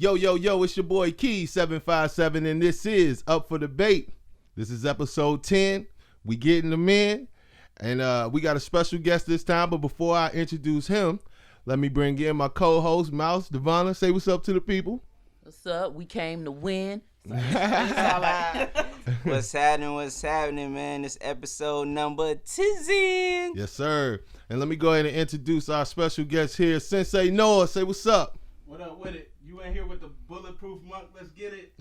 Yo, yo, yo, it's your boy Key 757, and this is Up for Debate. This is episode 10. We getting them in, and we got a special guest this time. But before I introduce him, let me bring in my co-host, Mouse Devonna. Say what's up to the people. What's up? We came to win. What's happening, man? This episode number 10. Yes, sir. And let me go ahead and introduce our special guest here, Sensei Noah. Say what's up. What up with it? You in here with the bulletproof monk? Let's get it.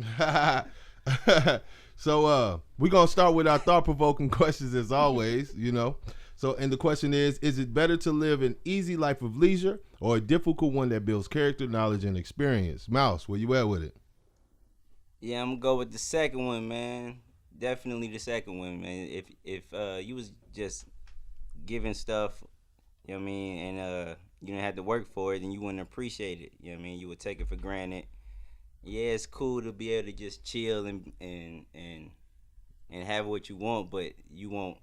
So we're going to start with our thought-provoking questions as always, you know. So, and the question is it better to live an easy life of leisure or a difficult one that builds character, knowledge, and experience? Mouse, where you at with it? Yeah, I'm gonna go with the second one, man. Definitely the second one, man. If you was just giving stuff, you know what I mean, and you didn't have to work for it, then you wouldn't appreciate it. You know what I mean? You would take it for granted. Yeah, it's cool to be able to just chill and have what you want, but you won't.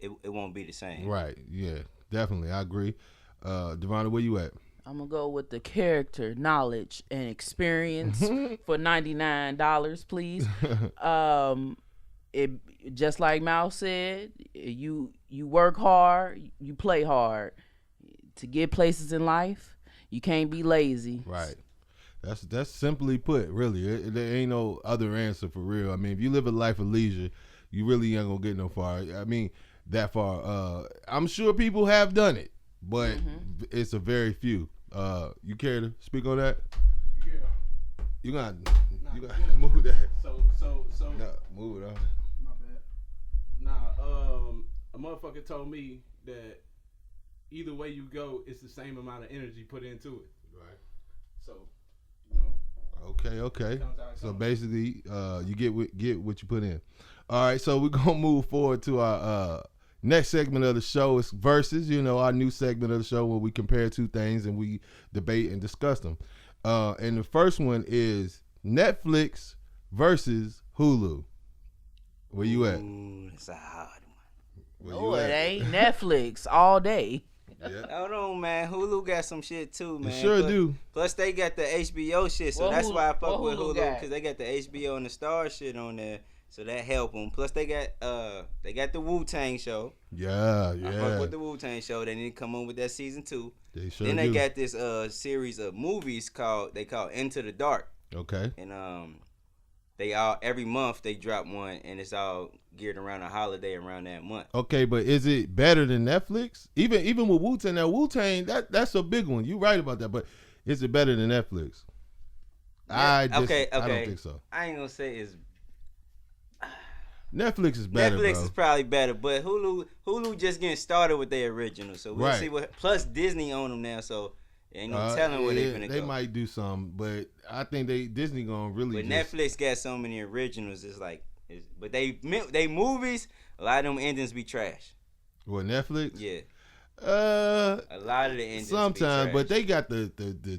It won't be the same. Right. Yeah. Definitely. I agree. Devonna, where you at? I'm going to go with the character, knowledge, and experience for $99, please. It just like Mouse said, you work hard, you play hard. To get places in life, you can't be lazy. Right. That's simply put, really. There ain't no other answer for real. I mean, if you live a life of leisure, you really ain't going to get no far. I mean, that far. I'm sure people have done it, but it's a very few. You care to speak on that? Yeah. You got to move that. So. No, move it on. My bad. A motherfucker told me that either way you go, it's the same amount of energy put into it. Right. So, you know. Okay. So basically, you get what you put in. All right. So we're gonna move forward to our next segment of the show. Is Versus. You know, our new segment of the show where we compare two things and we debate and discuss them. And the first one is Netflix versus Hulu. Where you at? Ooh, that's a hard one. No, it ain't. Netflix all day. Yeah. Hold on, man. Hulu got some shit too, man. They sure do. Plus, they got the HBO shit, so What that's Hulu- why I fuck what with Hulu Hulu, got? because they got the HBO and the Star shit on there, so that help them. Plus, they got the Wu-Tang show. Yeah. I fuck with the Wu-Tang show. They need to come on with that season 2. They sure Then do. they got this series of movies called Into the Dark, Okay. and they all every month they drop one, and it's all geared around a holiday around that month. Okay, but is it better than Netflix? Even with Wu-Tang, now Wu-Tang, that's a big one. You right about that, but is it better than Netflix? Yeah, I don't okay. think so. I ain't gonna say it's Netflix is better, Netflix bro. is probably better, but Hulu just getting started with their original, so we'll Right. see what. Plus Disney own them now, so ain't no telling where they finna They go. might do something, but I think Disney gonna really. But Netflix got so many originals, but they movies, a lot of them endings be trash. What, Netflix? Yeah, A a lot of the endings. sometimes, be but trash. they got the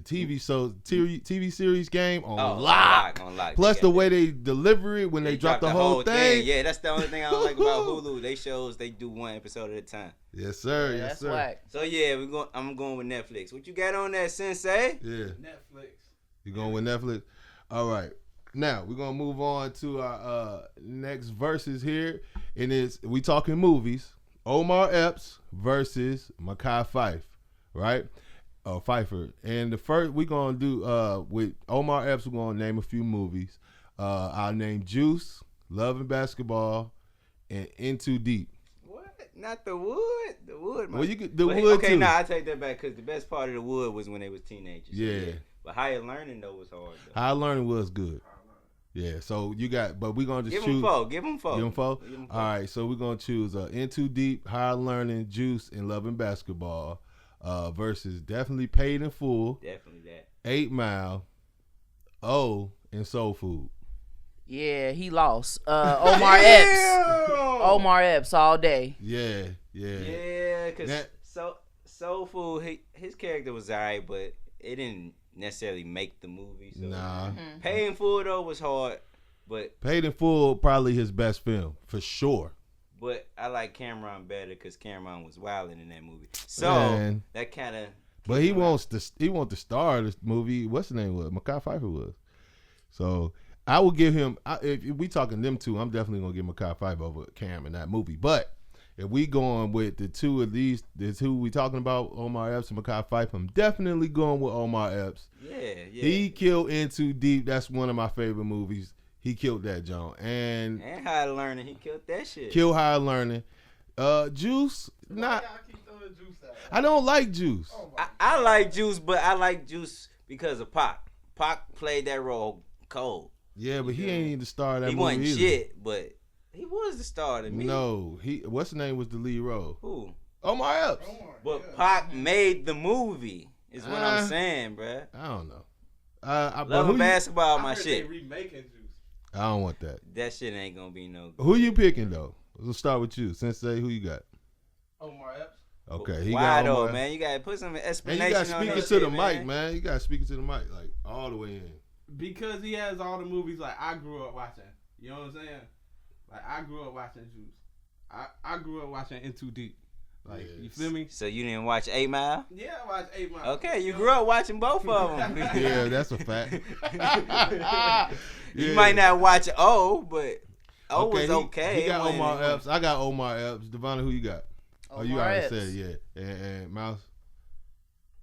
TV series game on on lock. lock. Plus They the got way they deliver it when they drop the whole thing. Yeah, that's the only thing I don't like about Hulu. They do one episode at a time. Yes, sir. Yeah, yes, that's sir. whack. So yeah, I'm going with Netflix. What you got on that, Sensei? Yeah. Netflix. You going with Netflix? All right. Now we're gonna move on to our next verses here, and we talking movies. Omar Epps versus Mekhi Phifer, right? Pfeiffer. And the first we're gonna do with Omar Epps. We're gonna name a few movies. I'll name Juice, Love and Basketball, and Into Deep. What? Not the Wood? The Wood. Well, you could the But, Wood okay, too. nah, I take that back because the best part of the Wood was when they was teenagers. Yeah. But higher learning though was hard. Though. High Learning was good. Yeah. So you got, but we're gonna just Give choose. them 4. Give them 4. Give them 4? Give 'em 4. All right, so we're going to choose Into Deep, Higher Learning, Juice, and Love and Basketball versus Definitely Paid in Full, Definitely that. 8 Mile, and Soul Food. Yeah, he lost. Omar Epps. Omar Epps all day. Yeah. Yeah, because That- Soul Food, his character was alright, but it didn't necessarily make the movie. So. Nah. Paying Full though was hard, but Paid in Full, probably his best film, for sure. I like Cameron better because Cameron was wilding in that movie. So Man. that kind of But he wants the star of this movie. What's the name was? Mekhi Phifer was. So I will give him. If we talking them two, I'm definitely gonna give Mekhi Phifer over Cam in that movie. But if we going with the two of these, the two we talking about, Omar Epps and Mekhi Phifer, I'm definitely going with Omar Epps. Yeah. He killed In Too Deep. That's one of my favorite movies. He killed that John. And High Learning, he killed that shit. Kill High Learning. Juice, not. I don't like Juice. I like Juice, but I like Juice because of Pac. Pac played that role cold. Yeah, but he ain't even the star of that movie wasn't either. shit, but he was the star to me. No, what's the name was the lead role? Who? Omar Epps. But Pac made the movie. Is what I'm saying, bruh. I don't know. Love and Basketball, my They shit. remaking Juice. I don't want that. That shit ain't gonna be no good. Who you picking though? Let's start with you, Sensei. Who you got? Omar Epps. Okay, he Why got though, Omar. man? You gotta put some And explanation you got to on speak that it to the shit, mic, man. You got to speak it to the mic, like all the way in. Because he has all the movies like I grew up watching. You know what I'm saying? Like I grew up watching Juice. I grew up watching In Too Deep. Like you feel me? So you didn't watch 8 Mile? Yeah, I watched 8 Mile. Okay, you grew up watching both of them. Yeah, that's a fact. You Yeah. might not watch O, but O was he- okay. He got It wasn't- Omar Epps. I got Omar Epps. Devonna, who you got? Oh, you Omar already Epps. said it, yeah. And Mouse.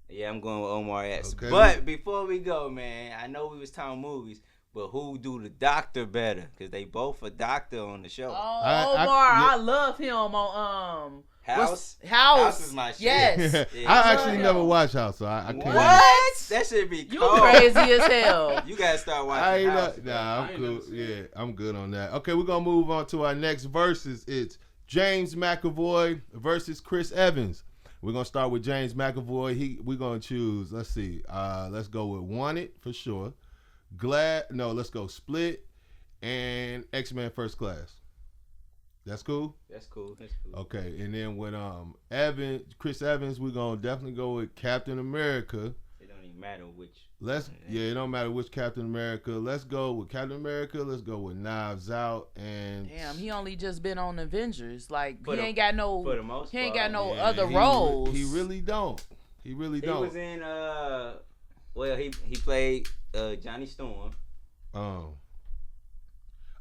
Yeah, I'm going with Omar Epps. Okay. But before we go, man, I know we was talking movies, but who do the doctor better? Because they both a doctor on the show. Oh, Omar, yeah. I love him on House? House. House is my shit. Yes. Yeah. I actually Yeah. never watched House, so I can't. What? That should be You cold. crazy as hell. You gotta start I watching ain't House. nah, I I'm ain't cool. never seen Yeah, it. I'm good on that. Okay, we're gonna move on to our next verses. It's James McAvoy versus Chris Evans. We're gonna start with James McAvoy. We're gonna choose. Let's see. Let's go with Wanted for sure. Let's go Split and X-Men First Class. That's cool. That's cool. That's cool. Okay, and then with Chris Evans, we're gonna definitely go with Captain America. It don't even matter which. It don't matter which Captain America. Let's go with Captain America. Let's go with Knives Out and Damn, he only just been on Avengers. Like For he the- ain't got no. for the most he ain't part, got no Yeah, other he roles. He really don't. He really He don't. was in he played Johnny Storm.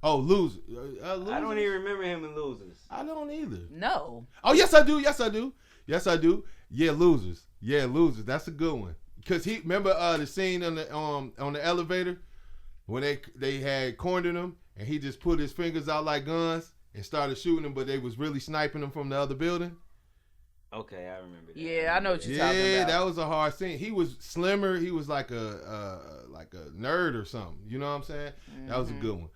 Losers. I don't even remember him in Losers. I don't either. No. Oh, yes, I do. Yes, I do. Yes, I do. Yeah, Losers. Yeah, Losers. That's a good one. Cause he remember the scene on the elevator when they had cornered him and he just put his fingers out like guns and started shooting them, but they was really sniping him from the other building. Okay, I remember that. Yeah, I know what you're talking Yeah, about. that was a hard scene. He was slimmer. He was like a nerd or something. You know what I'm saying? That was a good one.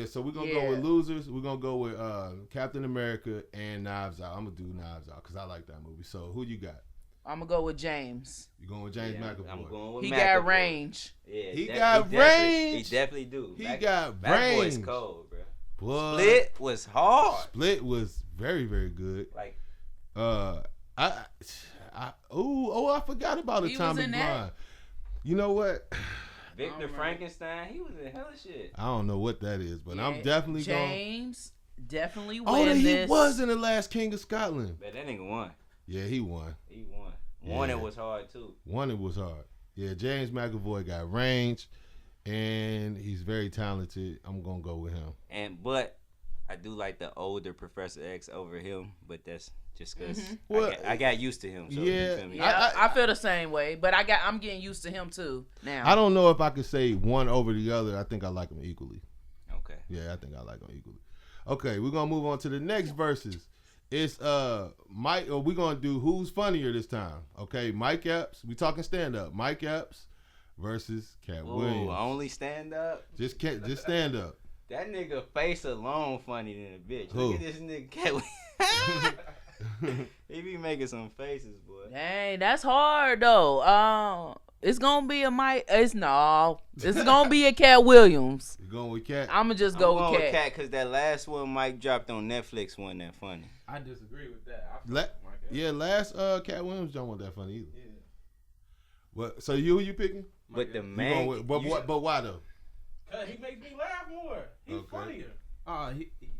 So we're gonna go with Losers. We're gonna go with Captain America and Knives Out. I'm gonna do Knives Out because I like that movie. So who you got? I'm gonna go with James. You going with James McAvoy? I'm going with He McAvoy. got range. Yeah, He got range. He definitely do. He got Boy's range. cold, bro. Boy, Split was hard. Split was very, very good. Like I forgot about He was Atomic in that? Blonde. You know what? Victor Frankenstein, he was in hella shit. I don't know what that is, but Yeah, I'm definitely going. James definitely Oh, win he this. was in The Last King of Scotland. But that nigga won. Yeah, he won. He won. Yeah. One it was hard too. One, it was hard. Yeah, James McAvoy got range, and he's very talented. I'm gonna go with him. But I do like the older Professor X over him, but that's just because Well, I got used to him. So yeah, you feel me? Yeah, I feel the same way, but I'm getting used to him too now. I don't know if I could say one over the other. I think I like them equally. Okay. Yeah, I think I like them equally. Okay, we're gonna move on to the next verses. It's Mike. We're gonna do who's funnier this time. Okay, Mike Epps. We talking stand up. Mike Epps versus Cat Ooh, Williams. only stand up. Just stand up. That nigga face alone funny than a bitch. Who? Look at this nigga Cat. He be making some faces, boy. Dang, that's hard though. It's gonna be a Mike. It's gonna be a Cat Williams. You going with Cat? I'ma just I'm go going with with Cat. Cat because that last one Mike dropped on Netflix wasn't that funny. I disagree with that. I feel La- like Mike Epps. yeah, last Cat Williams don't want that funny either. Yeah. What? So who you picking? But the You man, going with, but why though? Cause he makes me laugh more. He's Okay. funnier.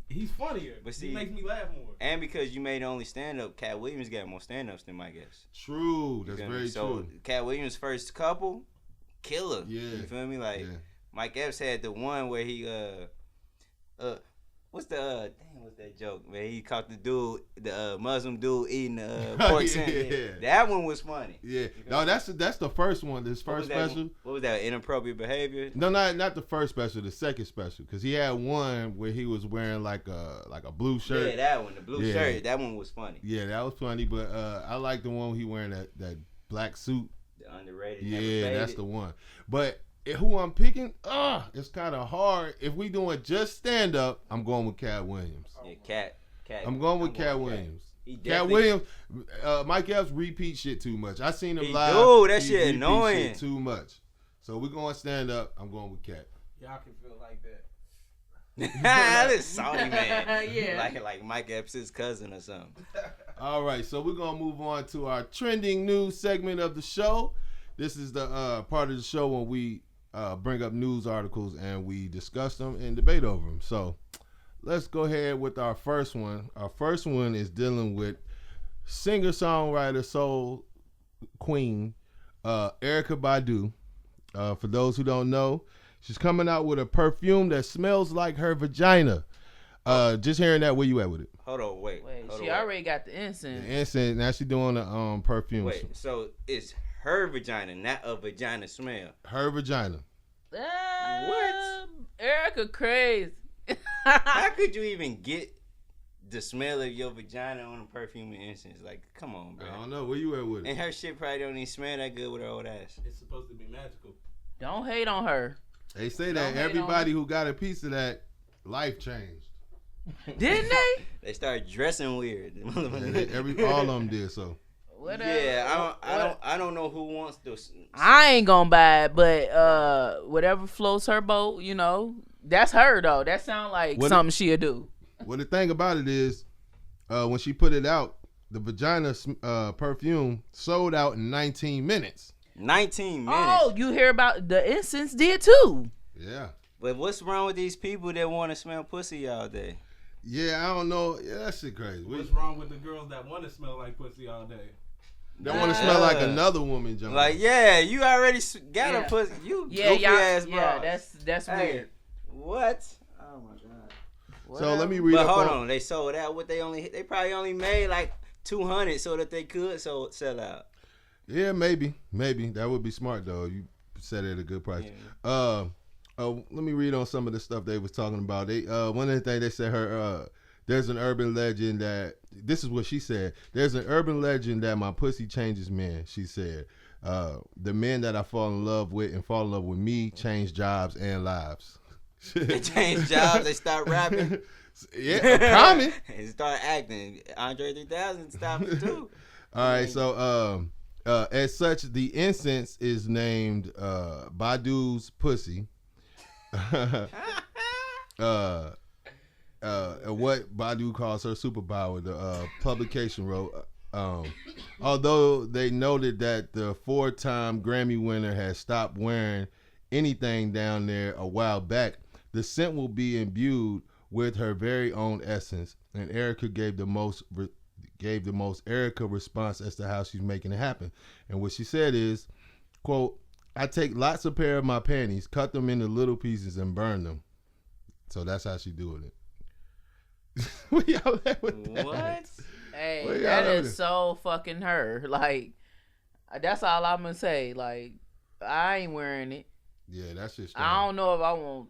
He's funnier. But see, he makes me laugh more. And because you made only stand up, Cat Williams got more stand ups than Mike Epps. True. That's very true. So Cat Williams' first couple, killer. Yeah. You feel me? Like Mike Epps had the one where he what's that joke, man? He caught the dude, the Muslim dude eating pork sandwich. That one was funny. Yeah. No, that's the first one. This first special. What was that? Inappropriate behavior? No, not the first special. The second special, because he had one where he was wearing like a blue shirt. Yeah, that one, the blue shirt. That one was funny. Yeah, that was funny. But I like the one he wearing that black suit. The underrated. Yeah, that's the one. But who I'm picking, it's kind of hard. If we doing just stand up, I'm going with Cat Williams. Yeah, Cat. I'm going with Cat Williams. Cat Williams, Mike Epps repeat shit too much. I seen him live. Dude, that shit annoying. Shit too much. So we're going stand up. I'm going with Cat. Y'all can feel like that. That is salty, man. Yeah. Like Mike Epps' cousin or something. All right, so we're gonna move on to our trending news segment of the show. This is the part of the show when we bring up news articles and we discuss them and debate over them. So let's go ahead with our first one. Our first one is dealing with singer-songwriter, soul queen, Erykah Badu. For those who don't know, she's coming out with a perfume that smells like her vagina. Just hearing that, where you at with it? Hold on, wait. She already got the incense. The incense. Now she doing the perfume. Wait, so it's her vagina, not a vagina smell. Her vagina. What? Erykah crazy. How could you even get the smell of your vagina on a perfume and incense? Like, come on, bro. I don't know. Where you at with it? And her shit probably don't even smell that good with her old ass. It's supposed to be magical. Don't hate on her. They say that everybody who got a piece of that, life changed. Didn't they? They started dressing weird. All of them did so. Whatever. Yeah, I don't know who wants to. I ain't gonna buy it, but whatever floats her boat, you know, that's her though. That sound like something she'll do. Well, the thing about it is, when she put it out, the vagina perfume sold out in 19 minutes. 19 minutes. Oh, you hear about the incense did too. Yeah. But what's wrong with these people that want to smell pussy all day? Yeah, I don't know. Yeah, that shit crazy. What's wrong with the girls that want to smell like pussy all day? They want to smell like another woman, John. Like, yeah, you already got a pussy. You goofy ass bro. Yeah, that's weird. What? Oh my god. So let me read. But hold on, they sold out. They probably only made like 200 so that they could sell out. Yeah, maybe that would be smart though. You said it at a good price. Yeah. Let me read on some of the stuff they was talking about. They one of the things they said there's an urban legend that this is what she said. There's an urban legend that my pussy changes men. She said the men that I fall in love with and fall in love with me change jobs and lives. They change jobs. They start rapping. Yeah, common. They start acting. Andre 3000 stopped it too. All right, so as such, the incense is named Badu's pussy. What Badu calls her superpower, the publication wrote. Although they noted that the 4-time Grammy winner has stopped wearing anything down there a while back, the scent will be imbued with her very own essence. And Erykah gave the most Erykah response as to how she's making it happen. And what she said is, quote, I take lots of pair of my panties, cut them into little pieces, and burn them. So that's how she doing it. What? Hey, that is so fucking her. Like, that's all I'm gonna say. Like, I ain't wearing it. Yeah, that's just. I don't know if I want.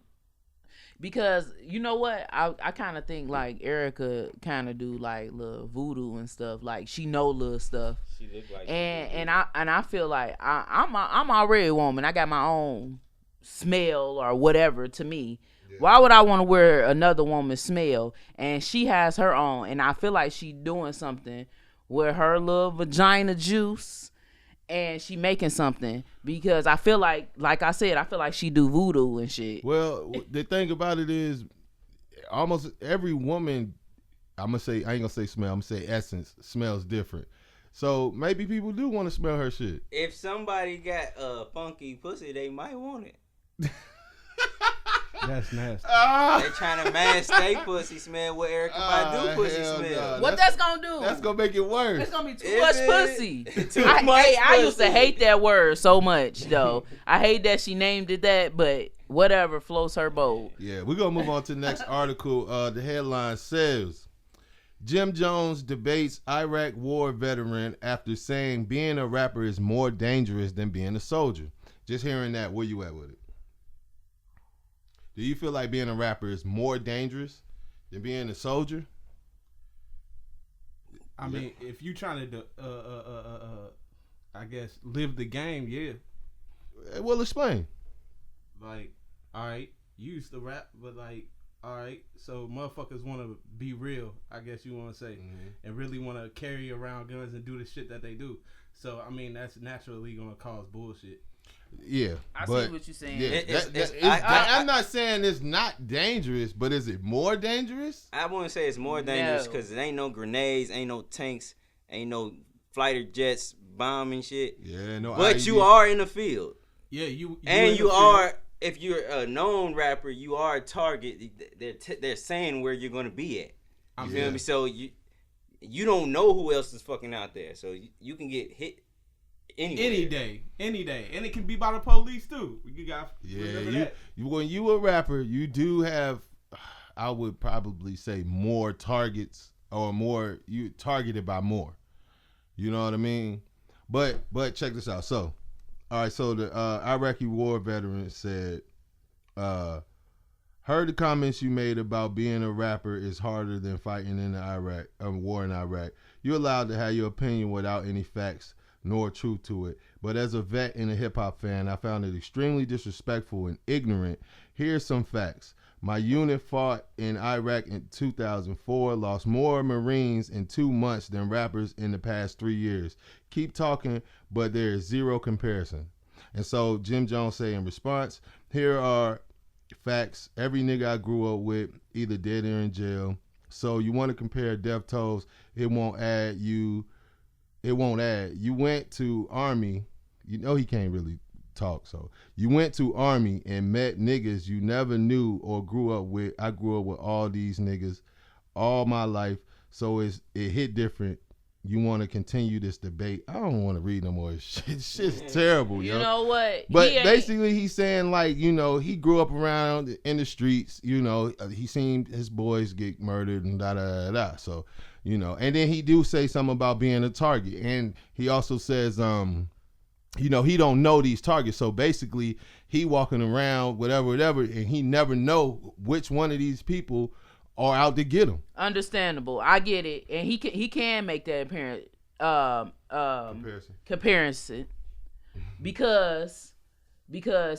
Because you know what, I kind of think like Erykah kind of do like little voodoo and stuff. Like she know little stuff. She look like and I feel like I'm already a woman. I got my own smell or whatever to me. Yeah. Why would I want to wear another woman's smell? And she has her own, and I feel like she doing something with her little vagina juice. And she making something because I feel like I said, I feel like she do voodoo and shit. Well, the thing about it is, almost every woman, I ain't gonna say smell, I'm gonna say essence, smells different. So maybe people do want to smell her shit. If somebody got a funky pussy, they might want it. That's nasty. They trying to mask they pussy smell what Erykah Badu pussy hell smell. no. What that's gonna do? That's gonna make it worse. It's gonna be too Is much it? pussy. Too I much used to pussy. hate that word so much though. I hate that she named it that, but whatever floats her boat. Yeah, we're gonna move on to the next article. The headline says Jim Jones debates Iraq war veteran after saying being a rapper is more dangerous than being a soldier. Just hearing that, where you at with it? Do you feel like being a rapper is more dangerous than being a soldier? I mean, if you trying to, I guess, live the game, yeah. Well, explain. Like, all right, you used to rap, but like, all right, so motherfuckers want to be real, I guess you want to say, and really want to carry around guns and do the shit that they do. So, I mean, that's naturally going to cause bullshit. Yeah, I but, see what you're saying. Yeah, I'm not saying it's not dangerous, but is it more dangerous? I wouldn't say it's more dangerous No. because it ain't no grenades, ain't no tanks, ain't no fighter jets bombing shit. Yeah, no. But you are in the field. Yeah, you And in you the field. are, if you're a known rapper, you are a target. They're saying where you're gonna be at. You feel me? So you don't know who else is fucking out there. So you can get hit anywhere. Any day, and it can be by the police too. You got when you a rapper, you do have, I would probably say, more targets or more you targeted by more. You know what I mean? But check this out. So, all right. So the Iraqi war veteran said, heard the comments you made about being a rapper is harder than fighting in the war in Iraq. You're allowed to have your opinion without any facts nor truth to it. But as a vet and a hip-hop fan, I found it extremely disrespectful and ignorant. Here's some facts. My unit fought in Iraq in 2004, lost more Marines in 2 months than rappers in the past 3 years. Keep talking, but there is zero comparison. And so Jim Jones say in response, here are facts. Every nigga I grew up with either dead or in jail. So you want to compare death tolls, it won't add. You went to Army. You know he can't really talk. So you went to Army and met niggas you never knew or grew up with. I grew up with all these niggas all my life. So it hit different. You want to continue this debate? I don't want to read no more. Shit's terrible, yo. You know what? But basically, he's saying, like, you know, he grew up around in the streets. You know, he seen his boys get murdered and da. So, you know, and then he do say something about being a target, and he also says, you know, he don't know these targets. So basically, he walking around whatever, and he never know which one of these people are out to get him. Understandable. I get it, and he can make that comparison because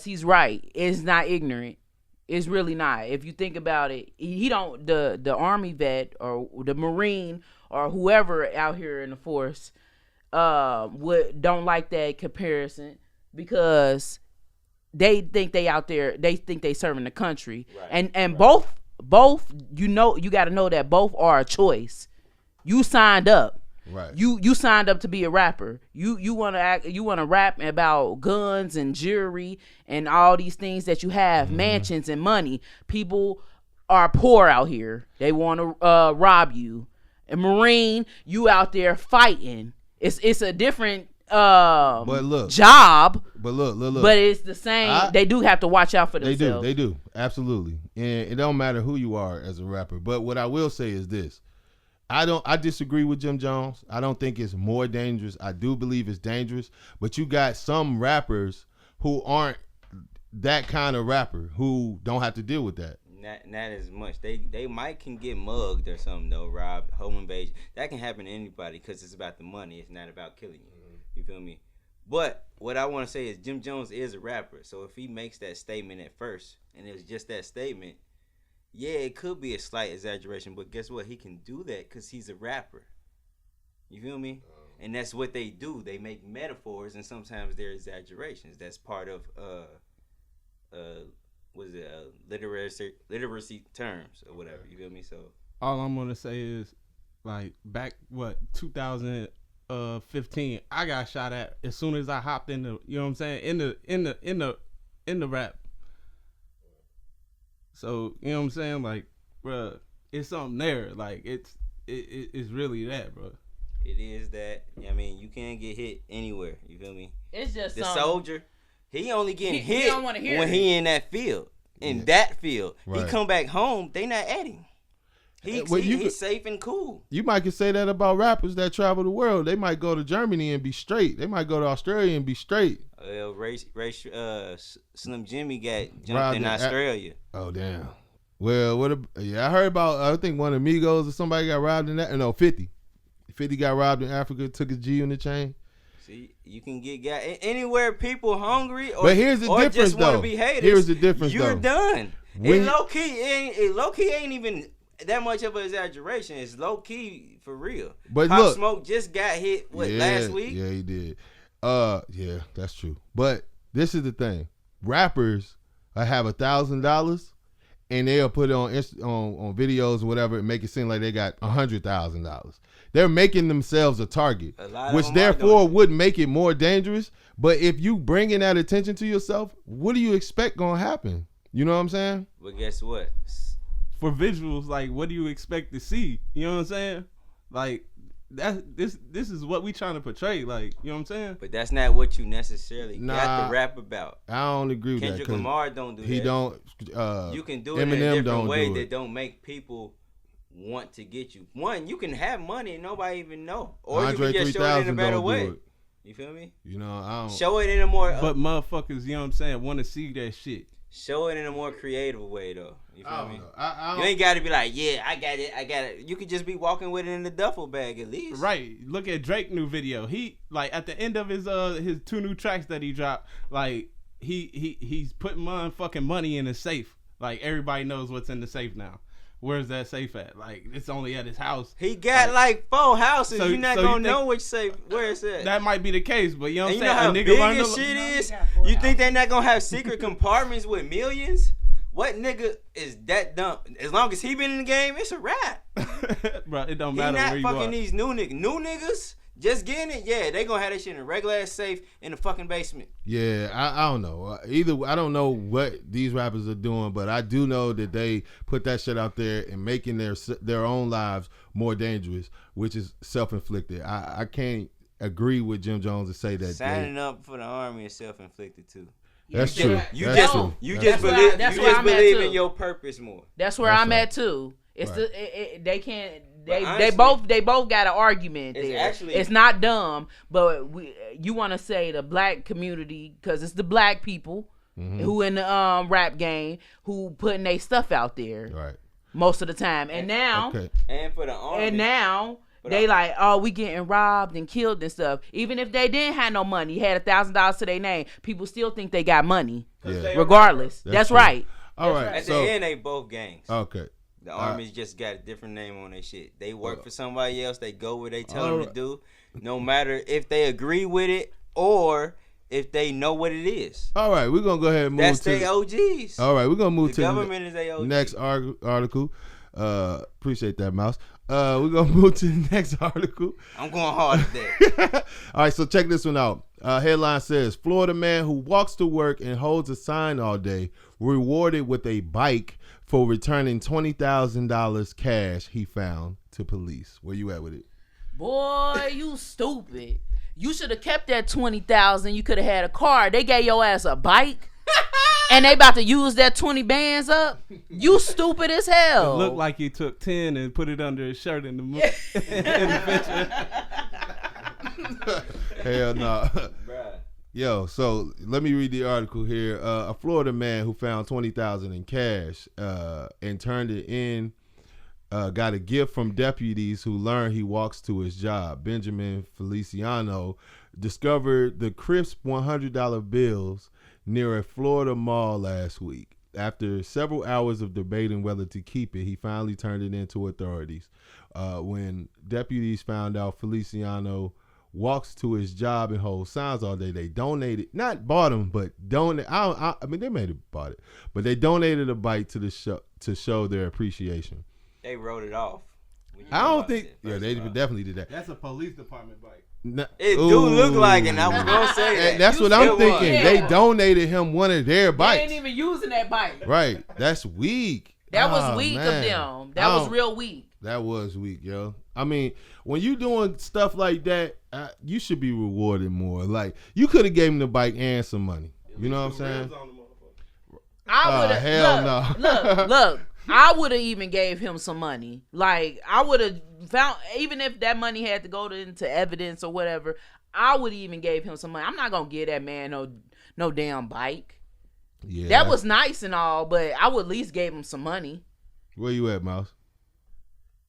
he's right. It's not ignorant. It's really not. If you think about it, he don't the Army vet or the Marine or whoever out here in the force don't like that comparison because they think they out there. They think they serving the country, right. and right. Both, you know, you got to know that both are a choice. You signed up. Right. You signed up to be a rapper. You want to rap about guns and jewelry and all these things that you have, mansions and money. People are poor out here. They want to rob you. A Marine, you out there fighting. It's a different job. But look. But it's the same. They do have to watch out for themselves. They do. Absolutely. And it don't matter who you are as a rapper. But what I will say is this. I disagree with Jim Jones. I don't think it's more dangerous. I do believe it's dangerous. But you got some rappers who aren't that kind of rapper who don't have to deal with that. Not as much. They might can get mugged or something though, robbed, home invasion. That can happen to anybody because it's about the money. It's not about killing you. You feel me? But what I want to say is Jim Jones is a rapper. So if he makes that statement at first and it was just that statement, yeah, it could be a slight exaggeration. But guess what? He can do that because he's a rapper. You feel me? And that's what they do. They make metaphors and sometimes they're exaggerations. That's part of literacy terms or whatever. You feel me? So all I'm gonna say is, like, back 2015, I got shot at as soon as I hopped in the, you know what I'm saying, in the rap. So you know what I'm saying? Like, bro, it's something there. Like it's really that, bro. It is that. I mean, you can't get hit anywhere. You feel me? It's just the soldier. He only getting hit don't wanna hear when it. he in that field. In that field, Right. he come back home. They not at him. He's safe and cool. You might could say that about rappers that travel the world. They might go to Germany and be straight. They might go to Australia and be straight. Slim Jimmy got jumped Robbed in Australia. Oh damn. Well, I heard about. I think one of Migos or somebody got robbed in that. No, 50. 50 got robbed in Africa. Took his G unit chain. See, you can get got anywhere people hungry or, but here's the difference, just want though. to be haters. Here's the difference, You're though. done. When Low key ain't even that much of an exaggeration. It's low key for real. But Pop look, Smoke just got hit last week. Yeah, he did. Yeah, that's true. But this is the thing: rappers have $1,000, and they'll put it on videos or whatever, and make it seem like they got $100,000. They're making themselves a target, which therefore would make it more dangerous. But if you bringing that attention to yourself, what do you expect gonna happen? You know what I'm saying? But guess what? For visuals, like, what do you expect to see? You know what I'm saying? Like, this is what we trying to portray. Like, you know what I'm saying? But that's not what you necessarily got to rap about. I don't agree with Kendrick that. Lamar don't do that. He don't. You can do it Eminem in a different don't way do that it. don't make people want to get you. One, you can have money and nobody even know, or Andre you can just show it in a 3000 better don't do way. it. You feel me? You know, I don't. Show it in a more. But motherfuckers, you know what I'm saying, want to see that shit. Show it in a more creative way, though. You feel me? I You ain't got to be like, yeah, I got it. You could just be walking with it in the duffel bag at least. Right. Look at Drake's new video. He, like, at the end of his 2 new tracks that he dropped, like, he's putting motherfucking money in his safe. Like, everybody knows what's in the safe now. Where's that safe at? Like, it's only at his house. He got like 4 houses. So- You're not so gonna you know which safe. Where it's at. That might be the case, but you know what And I'm you know saying? how A nigga big learned this to- shit is? got 4 You think they not gonna have secret compartments with millions? What nigga is that dumb? As long as he been in the game, it's a wrap. Bro, it don't He matter not where you are. fucking these new niggas. Just getting it, yeah. They gonna have that shit in a regular ass safe in the fucking basement. Yeah, I don't know. I don't know what these rappers are doing, but I do know that they put that shit out there and making their own lives more dangerous, which is self-inflicted. I can't agree with Jim Jones to say that. Signing up for the army is self-inflicted too. That's true. You That's just true. you That's just true. believe that's you where just I'm at, believe too. in your purpose more. That's where That's I'm right. at too. It's Right. they can't. But They honestly, they both got an argument it's there. actually- It's not dumb, but you want to say the black community because it's the black people who in the rap game who putting their stuff out there Right. most of the time, and now Okay. And for the army. and now. But They like, oh, we getting robbed and killed and stuff. Even if they didn't have no money, had $1,000 to their name, people still think they got money, Yeah. regardless. That's That's true. right. All right. At So the end, they both gangs. okay. The army's just got a different name on their shit. They work Uh, for somebody else. They go where they tell them to alright. do. No matter if they agree with it or if they know what it is. All right. We're gonna go ahead and move That's to. their OGs. All right. We're gonna move The to government is their the OG. next article. Appreciate that, Mouse. We're gonna move to the next article. I'm going hard today. All right, so check this one out. Headline says, Florida man who walks to work and holds a sign all day rewarded with a bike for returning $20,000 cash he found to police. Where you at with it? Boy, you stupid. You should have kept that 20,000. You could have had a car. They gave your ass a bike. And they about to use that 20 bands up. You stupid as hell. It looked like he took 10 and put it under his shirt in the picture. Hell no. Bruh. Yo, so let me read the article here. A Florida man who found $20,000 in cash and turned it in got a gift from deputies who learned he walks to his job. Benjamin Feliciano discovered the crisp $100 bills near a Florida mall last week. After several hours of debating whether to keep it, he finally turned it in to authorities. When deputies found out Feliciano walks to his job and holds signs all day, they donated, not bought him, but donate. I mean, they may have bought it, but they donated a bike to the show to show their appreciation. They wrote it off. I don't think. Yeah, they definitely did that. That's a police department bike. It do look like it, and I was gonna say that. That's what I'm thinking. Yeah. They donated him one of their They bikes. ain't even using that bike. Right. That's weak. That was Oh, weak man. of them. That was real weak. That was weak, yo. I mean, when you doing stuff like that, you should be rewarded more. Like, you could have gave him the bike and some money. You know what I'm saying? I would have. Hell no. Look. I would have even gave him some money. Like, I would have found, even if that money had to go into evidence or whatever, I would even gave him some money. I'm not gonna give that man no damn bike. Yeah. That was nice and all, but I would at least gave him some money. Where you at, Mouse?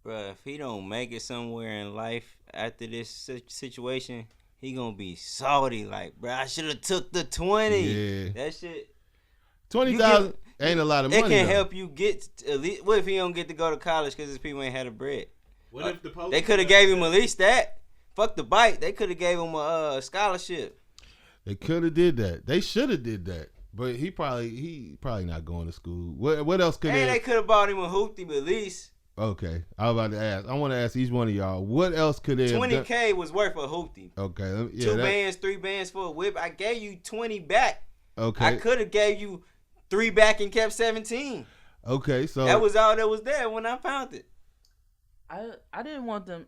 Bruh, if he don't make it somewhere in life after this situation, he gonna be salty. Like, bruh, I should have took the 20. Yeah. That shit. 20,000 ain't a lot of money. It can though. help you get at least. What if he don't get to go to college because his people ain't had the bread? What if the police? They could have gave him at least that. Fuck the bike. They could have gave him a scholarship. They could have did that. They should have did that. But he probably not going to school. What else could Hey, they could have bought him a hoopty, but at least Okay, I was about to ask. I want to ask each one of y'all. What else could they have done? $20K was worth a hoopty. Okay, yeah, 2 bands, 3 bands for a whip. I gave you 20 back. Okay, I could have gave you 3 back and kept 17. Okay, so That was all that was there when I found it. I didn't want them.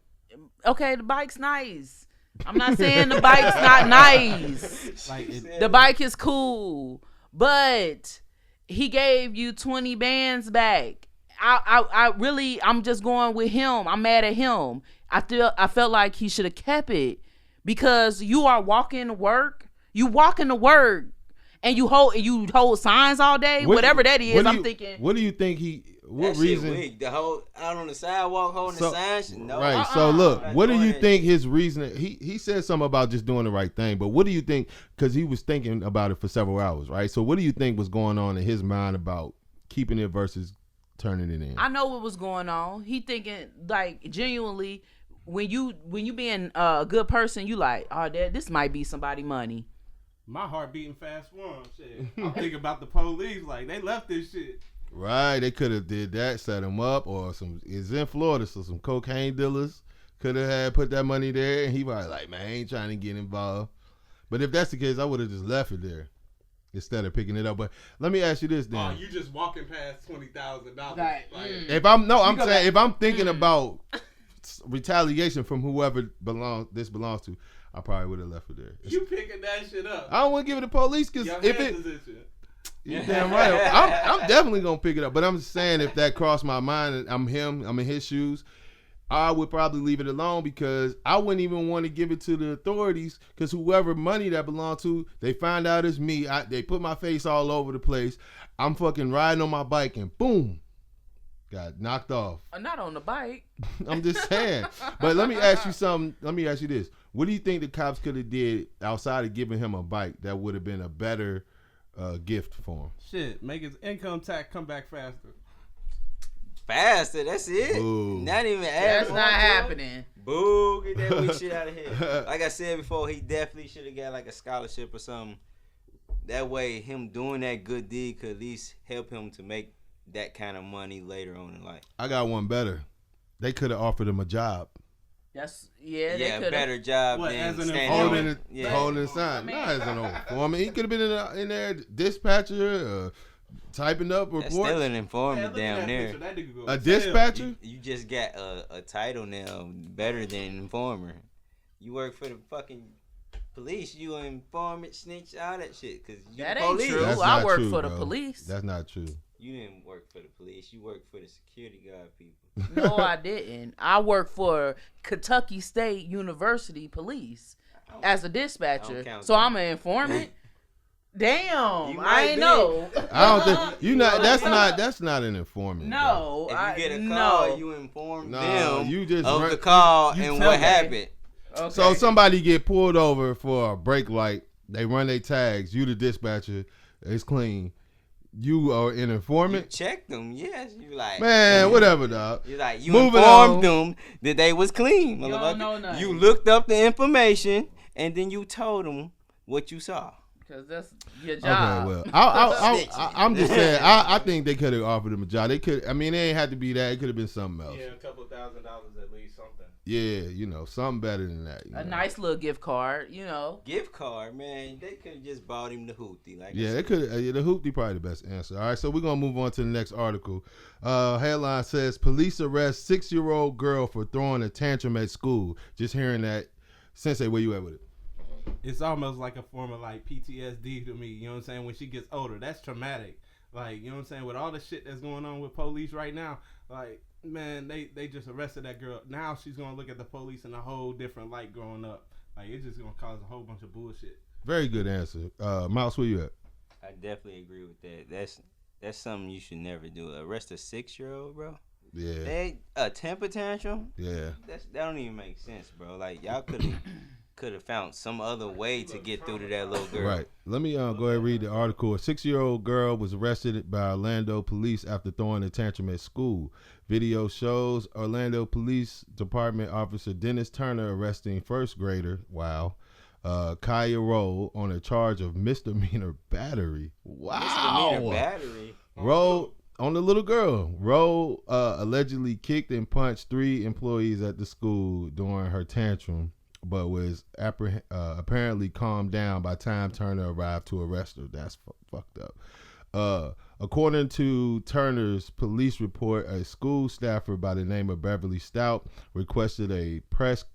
Okay, the bike's nice. I'm not saying the bike's not nice. The bike is cool, but he gave you 20 bands back. I'm just going with him. I'm mad at him. I felt like he should have kept it because you are walking to work. You walking to work and you hold signs all day. Whatever that is, I'm thinking. What do you think what that reason? Shit weak. The whole out on the sidewalk holding the signs. No. Right. So look, what do you think his reason? He said something about just doing the right thing, but what do you think? Because he was thinking about it for several hours, right? So what do you think was going on in his mind about keeping it versus turning it in? I know what was going on. He thinking like genuinely when you being a good person, you like, oh, this might be somebody money. My heart beating fast for him. Shit. I'm thinking about the police. Like, they left this shit. Right, they could have did that, set him up, or it's in Florida, so some cocaine dealers could have had put that money there, and he probably like, man, I ain't trying to get involved. But if that's the case, I would have just left it there instead of picking it up. But let me ask you this then: oh, you just walking past $20,000? Right. If I'm thinking about retaliation from whoever this belongs to, I probably would have left it there. You picking that shit up? I don't want to give it to police because if it. Position. You're damn right. I'm definitely gonna pick it up. But I'm just saying, if that crossed my mind, and I'm in his shoes, I would probably leave it alone because I wouldn't even want to give it to the authorities because whoever money that belonged to, they find out it's me. They put my face all over the place. I'm fucking riding on my bike and boom, got knocked off. Not on the bike. I'm just saying. But let me ask you something. Let me ask you this: what do you think the cops could have did outside of giving him a bike that would have been a better gift for him? Shit, make his income tax come back faster. Faster, that's it. Ooh. Not even That's not happening. Boo, get that weak shit out of here. Like I said before, he definitely should have got like a scholarship or something. That way, him doing that good deed could at least help him to make that kind of money later on in life. I got one better. They could have offered him a job. Yeah, a better job what, than as an standing holding the sign. Not as an informant. He could have been in there dispatcher, typing up reports. That's still an informant down there. A dispatcher? You just got a title now better than an informer. You work for the fucking police. You an informant, snitch, all that shit. Cause you that the ain't police. true. That's I not work true, for the bro. police. That's not true. You didn't work for the police. You worked for the security guard people. No, I didn't. I work for Kentucky State University Police as a dispatcher. So I'm an informant. Damn, I ain't know. I don't think That's not an informant. No, if you get a call, you inform them you just of the call and what happened. Okay. So somebody get pulled over for a brake light. They run their tags. You the dispatcher. It's clean. You are an informant. You checked them, yes. You like, man, whatever, dog. You like, you Moving informed on. them that they was clean, You don't know nothing. You looked up the information and then you told them what you saw. Because that's your job. Okay, well, I'm just saying. I think they could have offered him a job. They could. I mean, it ain't had to be that. It could have been something else. Yeah, a couple $1,000 at least, something. Yeah, something better than that. A nice little gift card, Gift card, man. They could have just bought him the hoopty. They could. The hoopty probably the best answer. All right, so we're gonna move on to the next article. Headline says: Police arrest 6-year-old girl for throwing a tantrum at school. Just hearing that, Sensei, where you at with it? It's almost like a form of like PTSD to me. You know what I'm saying? When she gets older, that's traumatic. Like, you know what I'm saying? With all the shit that's going on with police right now, like, man, they just arrested that girl. Now she's gonna look at the police in a whole different light growing up. Like, it's just gonna cause a whole bunch of bullshit. Very good answer. Mouse, where you at? I definitely agree with that. That's something you should never do. Arrest a 6-year-old, bro. Yeah. A temper tantrum. Yeah. That don't even make sense, bro. Like, y'all could have found some other way to get through to that little girl. Right. Let me go ahead and read the article. A 6-year-old girl was arrested by Orlando police after throwing a tantrum at school. Video shows Orlando Police Department Officer Dennis Turner arresting first grader, Kaya Rowe on a charge of misdemeanor battery. Wow. Misdemeanor battery? Rowe on the little girl. Rowe allegedly kicked and punched 3 employees at the school during her tantrum, but was apparently calmed down by time Turner arrived to arrest her. That's fucked up. According to Turner's police report, a school staffer by the name of Beverly Stout requested to press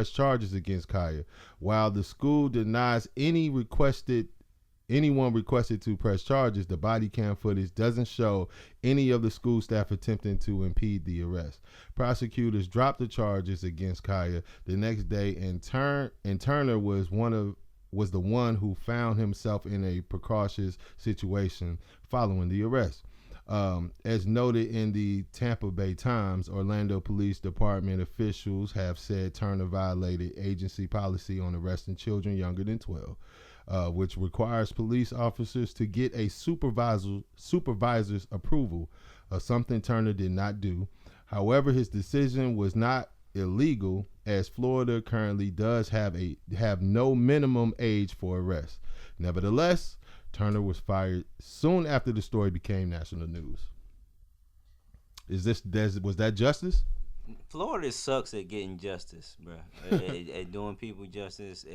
charges against Kaya. While the school denies anyone requested to press charges, the body cam footage doesn't show any of the school staff attempting to impede the arrest. Prosecutors dropped the charges against Kaya the next day, and Turner was the one who found himself in a precarious situation following the arrest. As noted in the Tampa Bay Times, Orlando Police Department officials have said Turner violated agency policy on arresting children younger than 12. Which requires police officers to get a supervisor's approval, something Turner did not do. However, his decision was not illegal, as Florida currently does have no minimum age for arrest. Nevertheless, Turner was fired soon after the story became national news. Was that justice? Florida sucks at getting justice, bro. at doing people justice.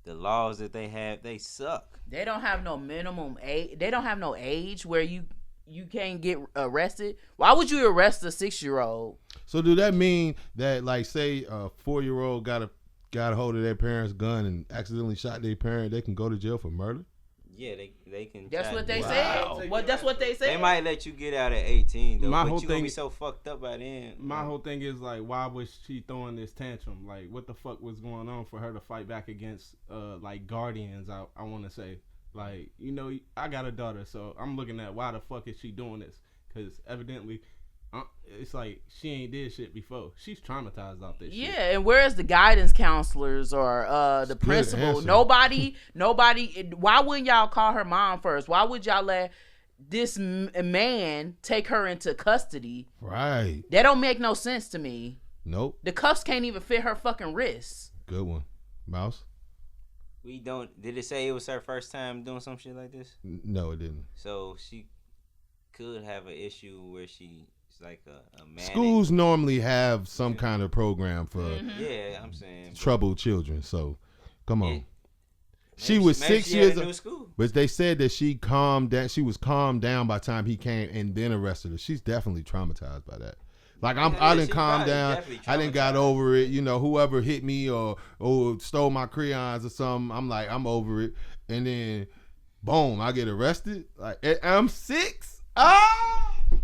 The laws that they have, they suck. They don't have no minimum age. They don't have no age where you can't get arrested. Why would you arrest a 6-year-old? So do that mean that, like, say a 4-year-old got a hold of their parents' gun and accidentally shot their parent, they can go to jail for murder? Yeah, they can. That's what they said. That's what they said. They might let you get out at 18 though. My but whole you thing gonna be so fucked up by then. My whole thing is, like, why was she throwing this tantrum? Like, what the fuck was going on for her to fight back against like guardians? I want to say, like, I got a daughter, so I'm looking at why the fuck is she doing this? Because evidently, it's like she ain't did shit before. She's traumatized off this shit. Yeah, and where's the guidance counselors or the principal? Nobody. Why wouldn't y'all call her mom first? Why would y'all let this man take her into custody? Right. That don't make no sense to me. Nope. The cuffs can't even fit her fucking wrists. Good one. Mouse? Did it say it was her first time doing some shit like this? No, it didn't. So she could have an issue where she's like a man. Schools normally have some kind of program for Yeah, I'm saying troubled children. So, come on. Maybe was 6 years old, but they said that she calmed down. She was calmed down by the time he came and then arrested her. She's definitely traumatized by that. Like, I didn't calm down. I didn't got over it. Whoever hit me or stole my crayons or something, I'm like, I'm over it. And then, boom, I get arrested. Like, I'm 6.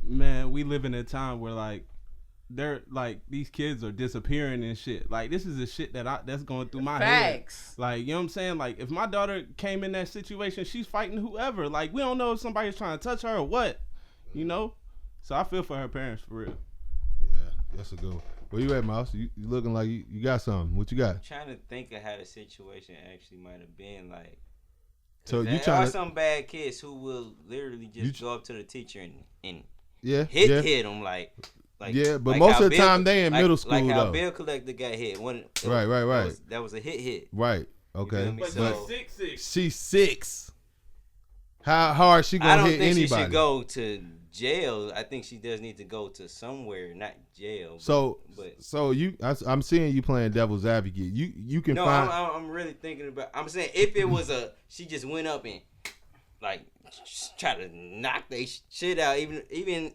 Man, we live in a time where, like, they're like, these kids are disappearing and shit. Like, this is the shit that's going through my head. Like, you know what I'm saying? Like, if my daughter came in that situation, she's fighting whoever. Like, we don't know if somebody's trying to touch her or what. So I feel for her parents, for real. Yeah, that's a good one. Where you at, Mouse? You looking like you got something. What you got? I'm trying to think of how the situation actually might have been. Like, so you there are some bad kids who will literally just go up to the teacher and hit them like yeah, but most of the time they in middle school like how though. Bill Collector got hit. Right. That was a hit. Right. Okay, me? But So- she's 6'6". she's 6. How hard she I gonna don't hit think she anybody? should go to jail. I think she does need to go to somewhere, not jail. So but I'm seeing you playing devil's advocate. You can no, find. I'm really thinking about. I'm saying if it was she just went up and like try to knock they shit out, even.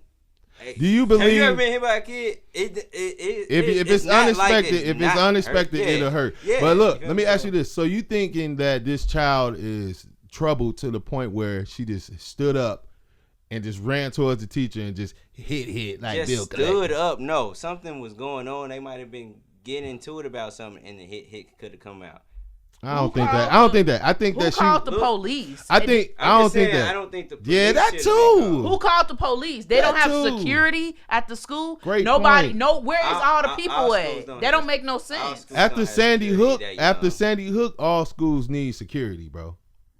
Do you Have you believe ever been hit by a kid? If it's not unexpected, like if it's unexpected, it'll hurt. Yeah, But look, you let me feel ask you this: so you thinking that this child is troubled to the point where she just stood up and just ran towards the teacher and just hit like just Bill stood Clinton? up. No, something was going on. They might have been getting into it about something, and the hit could have come out. I don't Who think that. called I don't think that. I think Who that she. called the police? I think. I I'm don't just think saying, that. I don't think the police Yeah, that should've been too. called. Who called the police? They That don't have too. security at the school. Great Nobody. point. No, where is all the Our people schools at? don't That have- don't make no Our sense. schools After don't have Sandy security Hook, that young. all schools need security, bro.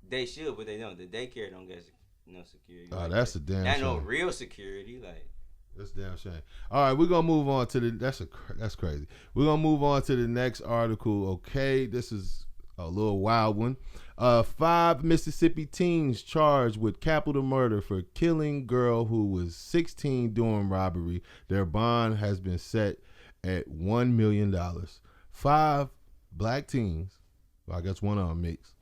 They should, but they don't. The daycare don't get no security. Oh, that's a damn Not no shame. real security. Like That's a damn shame. All right, we're gonna move on to the. That's crazy. We're gonna move on to the next article. Okay, this is a little wild one. 5 Mississippi teens charged with capital murder for killing girl who was 16 during robbery. Their bond has been set at $1 million. 5 black teens, well, I guess one of them mixed,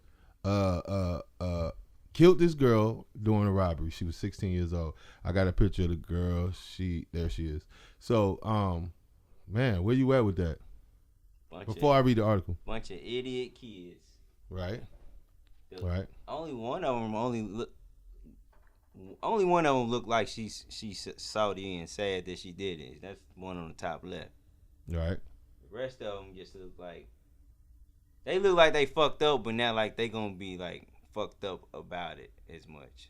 killed this girl during a robbery. She was 16 years old. I got a picture of the girl. There she is. So, man, where you at with that? Before I read the article. bunch of idiot kids. Right. The- Right. Only one of them Only one of them looked like she's salty and sad that she did it. That's one on the top left. Right. The rest of them just look like they fucked up, but not like they gonna be like fucked up about it as much.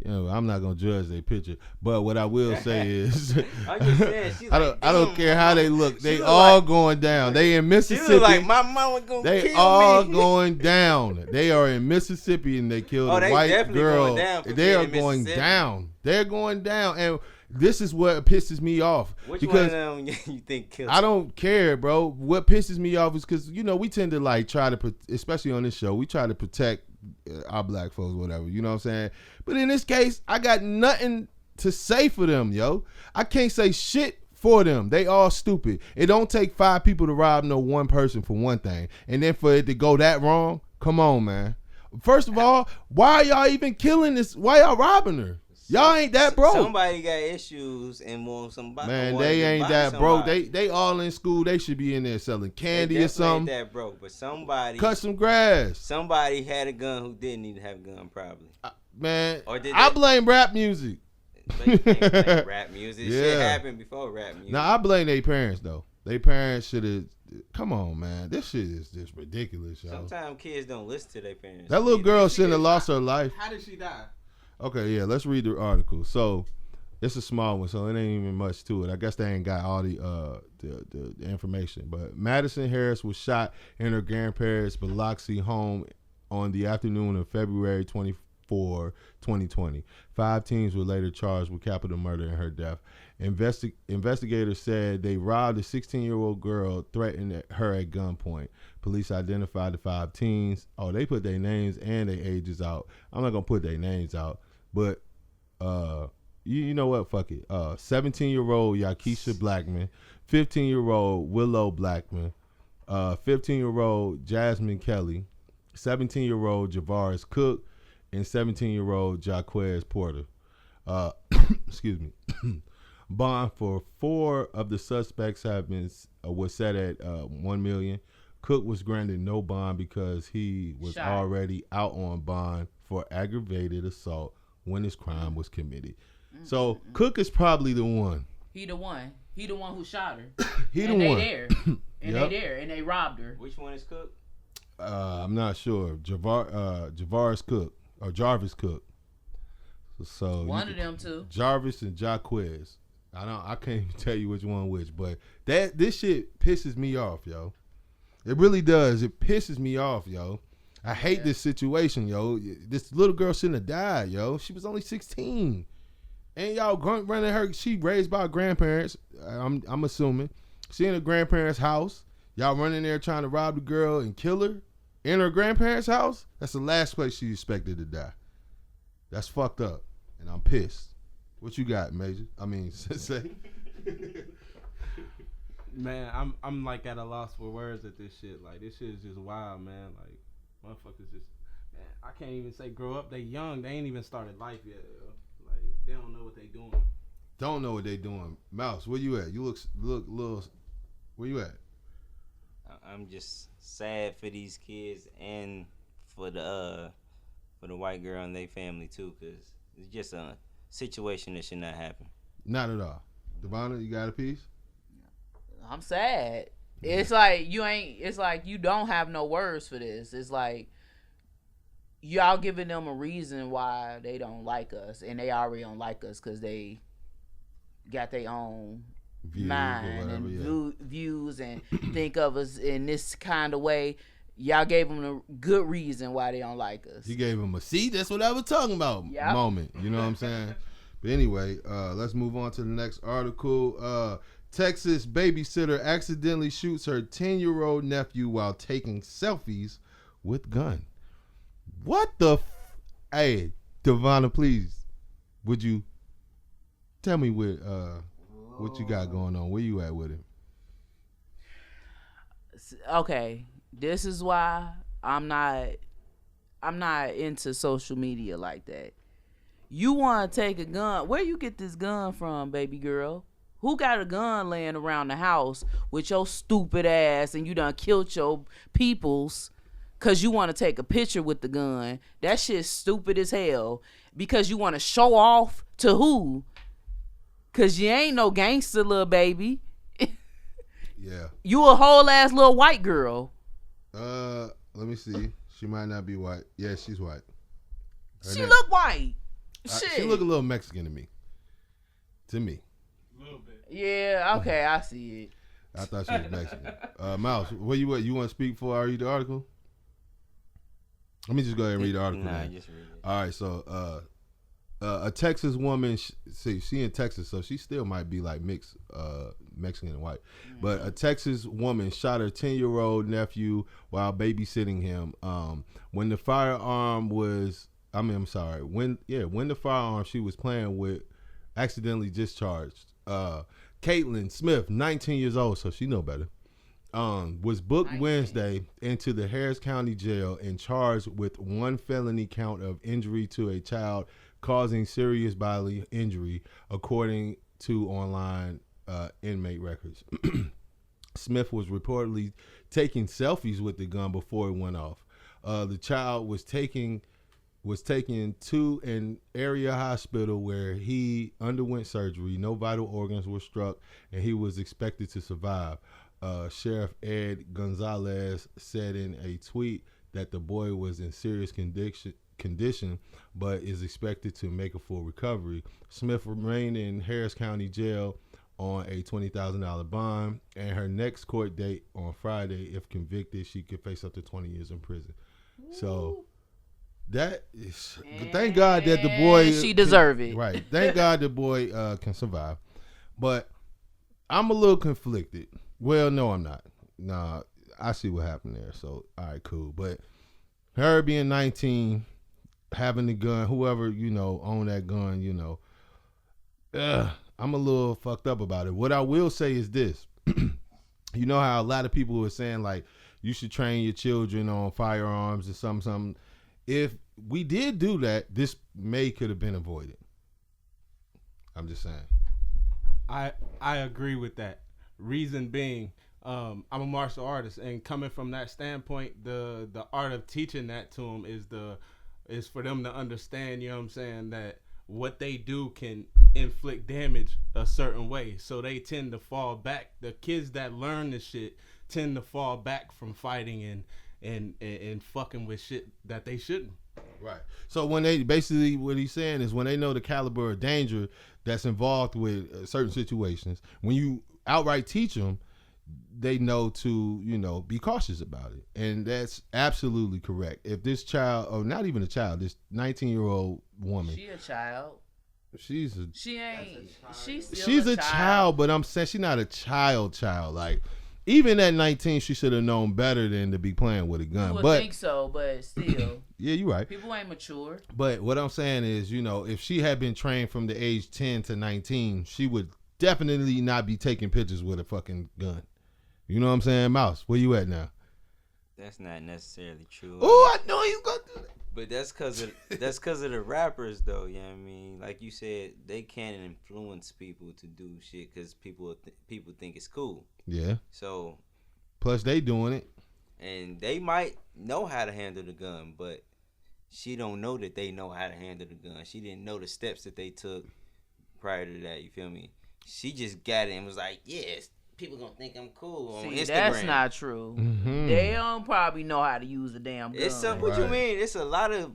You know, I'm not gonna judge their picture, but what I will say is, I'm just saying, she I don't damn, care how they look. she They look all like- going down. They in She Mississippi. look like my mama gonna They kill all me. going down. They are in Mississippi and they killed Oh, a they white definitely girl. going down for They are being in going Mississippi. down. They're going down, and this is what pisses me off. Which because one of them you think killed? I don't care, bro. What pisses me off is because we tend to like try to, especially on this show, we try to protect our black folks, whatever. You know what I'm saying? But in this case, I got nothing to say for them, yo. I can't say shit for them. They all stupid. It don't take 5 people to rob no one person for one thing, and then for it to go that wrong. Come on, man. First of all, why are y'all even killing this? Why y'all robbing her? Y'all ain't that broke. Somebody got issues and want somebody. Man, wanted they to ain't buy that broke. somebody. They all in school. They should be in there selling candy They or definitely ain't something. that broke, but somebody Cut some grass. Somebody had a gun who didn't need to have a gun, probably. Man, Or did I they- blame rap music. But you can't blame rap music. Yeah. Shit happened before rap music. Now I blame their parents though. They parents should have. Come on, man. This shit is just ridiculous, yo. Sometimes kids don't listen to their parents. That little either. girl shouldn't have lost her life. How did she die? Okay, yeah. Let's read the article. So it's a small one, so it ain't even much to it. I guess they ain't got all the information. But Madison Harris was shot in her grandparents' Biloxi home on the afternoon of February 24, 2020. 5 teens were later charged with capital murder in her death. Investigators said they robbed a 16-year-old girl, threatened her at gunpoint. Police identified the 5 teens. Oh, they put their names and their ages out. I'm not gonna put their names out, but you know what? Fuck it. 17-year-old Yakisha Blackman, 15-year-old Willow Blackman, 15-year-old Jasmine Kelly, 17-year-old Javaris Cook, and 17-year-old Jaquez Porter. Excuse me. Bond for 4 of the suspects was set at $1 million. Cook was granted no bond because he was Shot. already out on bond for aggravated assault when his crime was committed. So Cook is probably the one. He the one. He the one who shot her. He the and one. they there. And Yep. they there. And they robbed her. Which one is Cook? I'm not sure. Javaris Cook or Jarvis Cook. So One of them two. Jarvis and Jaquez. I can't even tell you which one which, but this shit pisses me off, yo. It really does. It pisses me off, yo. I hate this situation, yo. This little girl shouldn't have died, yo. She was only 16. And y'all running her. She raised by her grandparents. I'm assuming. She in her grandparents' house. Y'all running there trying to rob the girl and kill her. in her grandparents' house, that's the last place she expected to die. That's fucked up, and I'm pissed. What you got, Major? I mean, Sensei. Man, I'm like at a loss for words at this shit. Like, this shit is just wild, man. Like, motherfuckers just, man, I can't even say grow up. They young. They ain't even started life yet. Yo. Like, they don't know what they doing. Don't know what they doing. Mouse, where you at? You look little. Where you at? I'm just sad for these kids and for the white girl and their family too, cause it's just a situation that should not happen. Not at all. Devonna, you got a piece? I'm sad. It's like it's like you don't have no words for this. It's like y'all giving them a reason why they don't like us, and they already don't like us because they got their own mind and views and think of us in this kind of way. Y'all gave them a good reason why they don't like us. You gave them a seat. That's what I was talking about. Yep. Moment. You know what I'm saying? But anyway, let's move on to the next article. Texas babysitter accidentally shoots her 10-year-old nephew while taking selfies with gun. What the? Hey, Devonna, please, would you tell me what you got going on? Where you at with it? Okay, this is why I'm not into social media like that. You want to take a gun? Where you get this gun from, baby girl? Who got a gun laying around the house with your stupid ass and you done killed your peoples because you want to take a picture with the gun? That shit's stupid as hell because you want to show off to who? Because you ain't no gangster, little baby. Yeah. You a whole ass little white girl. Let me see. She might not be white. Yeah, she's white. She look white. Shit. She look a little Mexican to me. A little bit. Yeah, okay, I see it. I thought she was Mexican. Mouse, where you at? You want to speak before I read the article? Let me just go ahead and read the article. Nah, just read it. All right, so a Texas woman, she in Texas, so she still might be like mixed Mexican and white. But a Texas woman shot her 10-year-old nephew while babysitting him. When the firearm she was playing with accidentally discharged. Caitlin Smith, 19 years old, so she know better, was booked 19. Wednesday into the Harris County Jail and charged with one felony count of injury to a child causing serious bodily injury, according to online inmate records. Smith was reportedly taking selfies with the gun before it went off. The child was taken to an area hospital where he underwent surgery. No vital organs were struck, and he was expected to survive. Sheriff Ed Gonzalez said in a tweet that the boy was in serious condition, but is expected to make a full recovery. Smith remained in Harris County Jail on a $20,000 bond, and her next court date on Friday. If convicted, she could face up to 20 years in prison. Ooh. So that is, thank God that the boy, she deserve it. Right. Thank God the boy can survive. But I'm a little conflicted. Well, no, I'm not. Nah, I see what happened there. So, all right, cool. But her being 19, having the gun, whoever, own that gun, I'm a little fucked up about it. What I will say is this. You know how a lot of people were saying, like, you should train your children on firearms or something. If we did do that, this could have been avoided. I'm just saying. I agree with that. Reason being, I'm a martial artist, and coming from that standpoint, the art of teaching that to them is for them to understand, you know what I'm saying, that what they do can inflict damage a certain way. So they tend to fall back. The kids that learn this shit tend to fall back from fighting and fucking with shit that they shouldn't. Right. So when they basically, what he's saying is when they know the caliber of danger that's involved with certain situations, when you outright teach them, they know to, be cautious about it. And that's absolutely correct. If this child, or not even a child, this 19-year-old woman. She a child. She's a child, but I'm saying she's not a child. Like, even at 19, she should have known better than to be playing with a gun. You would But think so, but still. yeah, you're right. People ain't mature. But what I'm saying is, you know, if she had been trained from the age 10 to 19, she would definitely not be taking pictures with a fucking gun. You know what I'm saying? Mouse, where you at now? That's not necessarily true. Oh, I know you gonna do that. But that's cause of the rappers though. You know what I mean? Like you said, they can't influence people to do shit because people think it's cool. Yeah. So. Plus, they doing it. And they might know how to handle the gun, but she don't know that they know how to handle the gun. She didn't know the steps that they took prior to that. You feel me? She just got it and was like, yes, people gonna think I'm cool on Instagram. That's not true. Mm-hmm. They don't probably know how to use a damn gun. It's something. What you mean? It's a lot of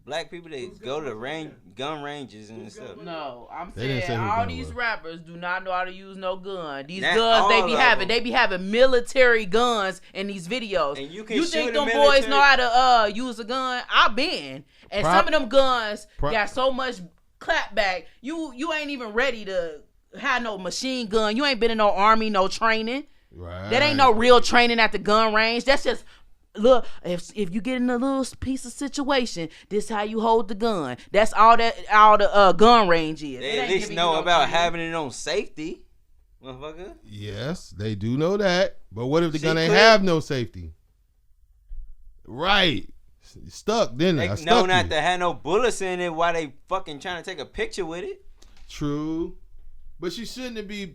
black people that go to gun ranges and stuff. No, I'm They didn't saying say who all gun these was. rappers do not know how to use no gun. These Not guns all of they be having military guns in these videos. And you can you shoot think a them military- boys know how to use a gun? I've been. And some of them guns got so much clapback. You ain't even ready to have no machine gun. You ain't been in no army, no training. Right. That ain't no real training at the gun range. That's just look. If you get in a little piece of situation, this how you hold the gun. That's all the gun range is. They at least know about having it on safety, motherfucker. Yes, they do know that. But what if the She gun ain't could- have no safety? Right. Stuck, didn't They it? know not to have no bullets in it while they fucking trying to take a picture with it. True. But she shouldn't be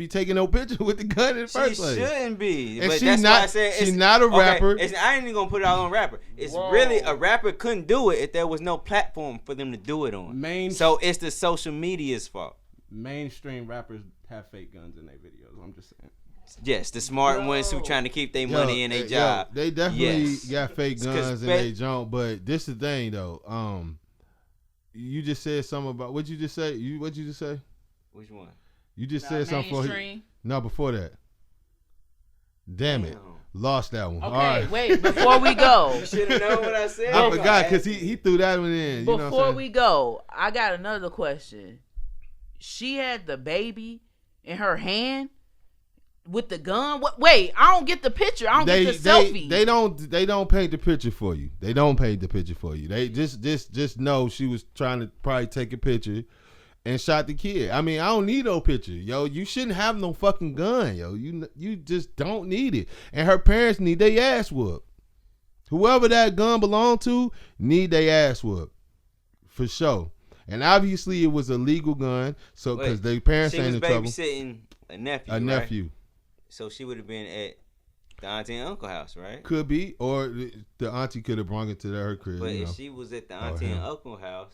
taking no picture with the gun in the first place. She shouldn't be. And But she that's not- why I said she's not a rapper. I ain't even gonna put it all on rapper. It's really a rapper couldn't do it if there was no platform for them to do it on. So it's the social media's fault. Mainstream rappers have fake guns in their videos. I'm just saying. Yes, the smart ones who trying to keep their money in their job. They definitely Yes. got fake It's 'cause guns in their junk. But this is the thing though. You just said something about what you just say. What'd you just say? Which one? You just said something mainstream. No, before that. Damn it. Lost that one. Okay, All right. wait. Before we go, You should have known what I said. I forgot because he threw that one in. You know what I'm before saying? we go, I got another question. She had the baby in her hand with the gun. What? Wait, I don't get the picture. I don't get the selfie. They don't paint the picture for you. They don't paint the picture for you. They just know she was trying to probably take a picture and shot the kid. I mean, I don't need no picture, yo. You shouldn't have no fucking gun, yo. You just don't need it. And her parents need their ass whooped. Whoever that gun belonged to need their ass whooped for sure. And obviously, it was a legal gun, so because their parents ain't in trouble. She was babysitting a nephew. A right? nephew. So she would have been at the auntie and uncle house, right? Could be, or the auntie could have brought it to her crib. But you know. if she was at the auntie and uncle house,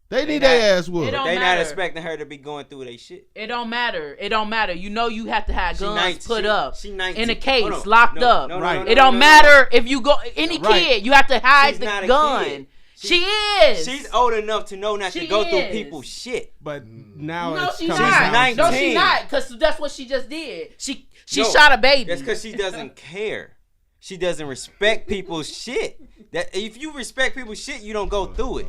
They need their ass whooped. It don't they matter. not expecting her to be going through their shit. It don't matter. It don't matter. You know you have to have guns put up She 19. in a case, Hold on. locked No, up. no, no, Right. no, It no, don't no, matter if you go any Right. kid. You have to hide She's the not a gun. kid. She is. She's old enough to know not to She go through is. people's shit. But now No, it's she's coming not. down. 19. No, she's not. Because that's what she just did. She No, shot a baby. That's because she doesn't care. She doesn't respect people's shit. That if you respect people's shit, you don't go through it.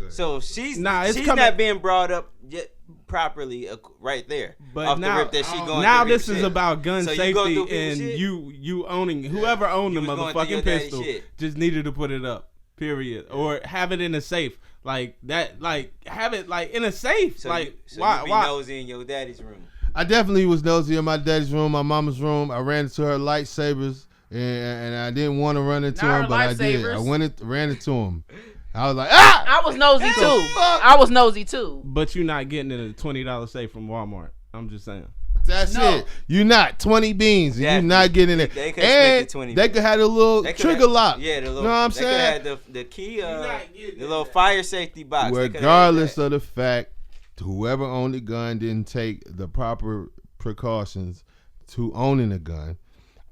So she's it's not being brought up yet properly right there. But off now, the rip that she going now through this shit. is about gun So you go safety through people's and shit? you owning whoever owned the You was going through your motherfucking daddy's pistol shit. just needed to put it up. Period. Or have it in a safe like that. Like have it like in a safe. So like you why? be Why? nosy in your daddy's room. I definitely was nosy in my daddy's room, my mama's room. I ran into her lightsabers, and I didn't want to run into Not him, her but I did. lightsabers. Ran into him. I was like, ah! I was nosy too. fuck? I was nosy too. But you're not getting in a $20 safe from Walmart. I'm just saying. That's it. You not 20 beans, and you not getting in it. They could spend And the 20 they could have a little They could trigger have- lock. Yeah, the little. You know what I'm they saying? could have the key, not the getting little that. fire safety box. They could have Regardless that. of the fact, whoever owned the gun didn't take the proper precautions to owning a gun.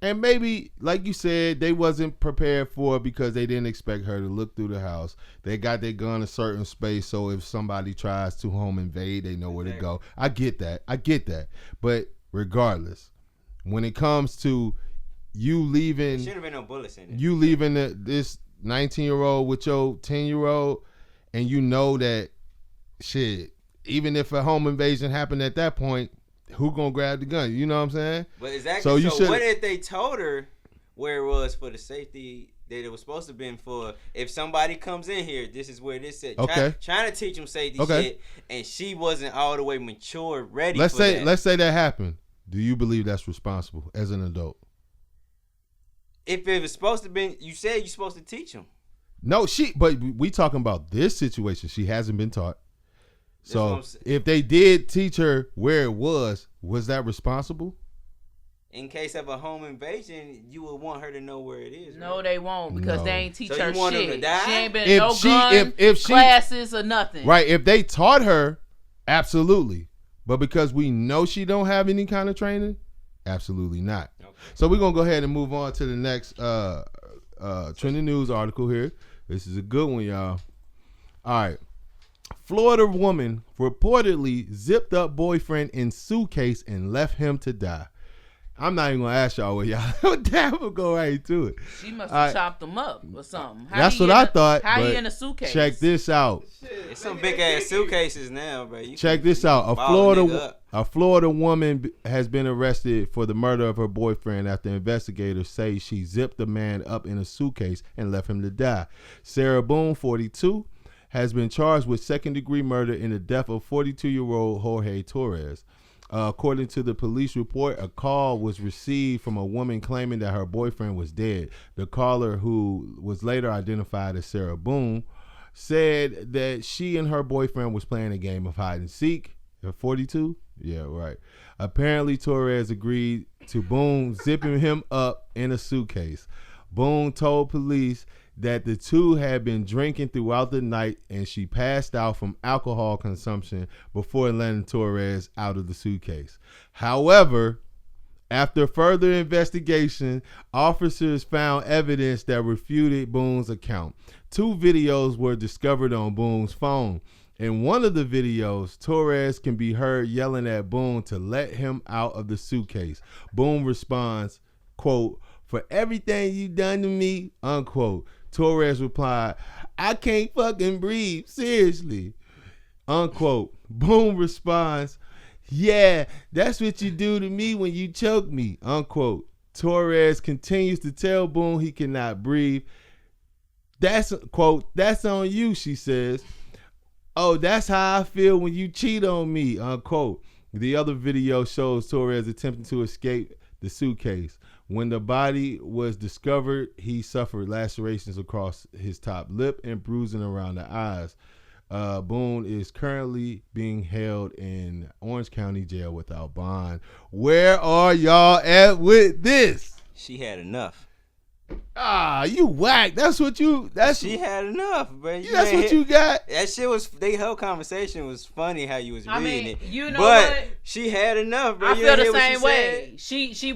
And maybe, like you said, they wasn't prepared for it because they didn't expect her to look through the house. They got their gun a certain space, so if somebody tries to home invade, they know where to go. I get that. But regardless, when it comes to you leaving, Shouldn't have been no bullets in it. you leaving this 19-year-old with your 10-year-old, and you know that shit, even if a home invasion happened at that point, who gonna grab the gun? You know what I'm saying? But exactly. So you So what if they told her where it was for the safety that it was supposed to have been for? If somebody comes in here, this is where this at. Okay. Trying to teach them safety Okay. shit, and she wasn't all the way mature, ready. Let's for say that. happened. Do you believe that's responsible as an adult? If it was supposed to be, you said you're supposed to teach them. No, but we talking about this situation. She hasn't been taught. That's what So I'm saying. if they did teach her where it was that responsible? In case of a home invasion, you would want her to know where it is. No, right? they won't because No. they ain't teach So her you want them shit. to die? She ain't been If no she- gun if she- classes or nothing. Right. If they taught her, absolutely. But because we know she don't have any kind of training, absolutely not. Okay. So we're gonna go ahead and move on to the next trending news article here. This is a good one, y'all. All right. Florida woman reportedly zipped up boyfriend in suitcase and left him to die. I'm not even gonna ask y'all what y'all. Damn, we'll go right to it. She must have chopped them up or something. How That's he what in I a- thought. How but he in a suitcase? Check this out. It's some big ass suitcases now, bro. Check this out. A Florida woman has been arrested for the murder of her boyfriend after investigators say she zipped the man up in a suitcase and left him to die. Sarah Boone, 42, has been charged with second-degree murder in the death of 42-year-old Jorge Torres. According to the police report, a call was received from a woman claiming that her boyfriend was dead. The caller, who was later identified as Sarah Boone, said that she and her boyfriend was playing a game of hide and seek. At 42? Yeah, right. Apparently, Torres agreed to Boone zipping him up in a suitcase. Boone told police that the two had been drinking throughout the night and she passed out from alcohol consumption before letting Torres out of the suitcase. However, after further investigation, officers found evidence that refuted Boone's account. 2 videos were discovered on Boone's phone. In one of the videos, Torres can be heard yelling at Boone to let him out of the suitcase. Boone responds, quote, "For everything you done to me," unquote. Torres replied, "I can't fucking breathe, seriously," unquote. Boone responds, "Yeah, that's what you do to me when you choke me," unquote. Torres continues to tell Boone he cannot breathe. "That's," quote, "that's on you," she says. "Oh, that's how I feel when you cheat on me," unquote. The other video shows Torres attempting to escape the suitcase. When the body was discovered, he suffered lacerations across his top lip and bruising around the eyes. Boone is currently being held in Orange County Jail without bond. Where are y'all at with this? She had enough. You whack. She had enough, bro. That's what you got. That shit was. They whole conversation was funny how you was reading it. You know but what? she had enough, bro. I You feel didn't the hear what same she way. said? She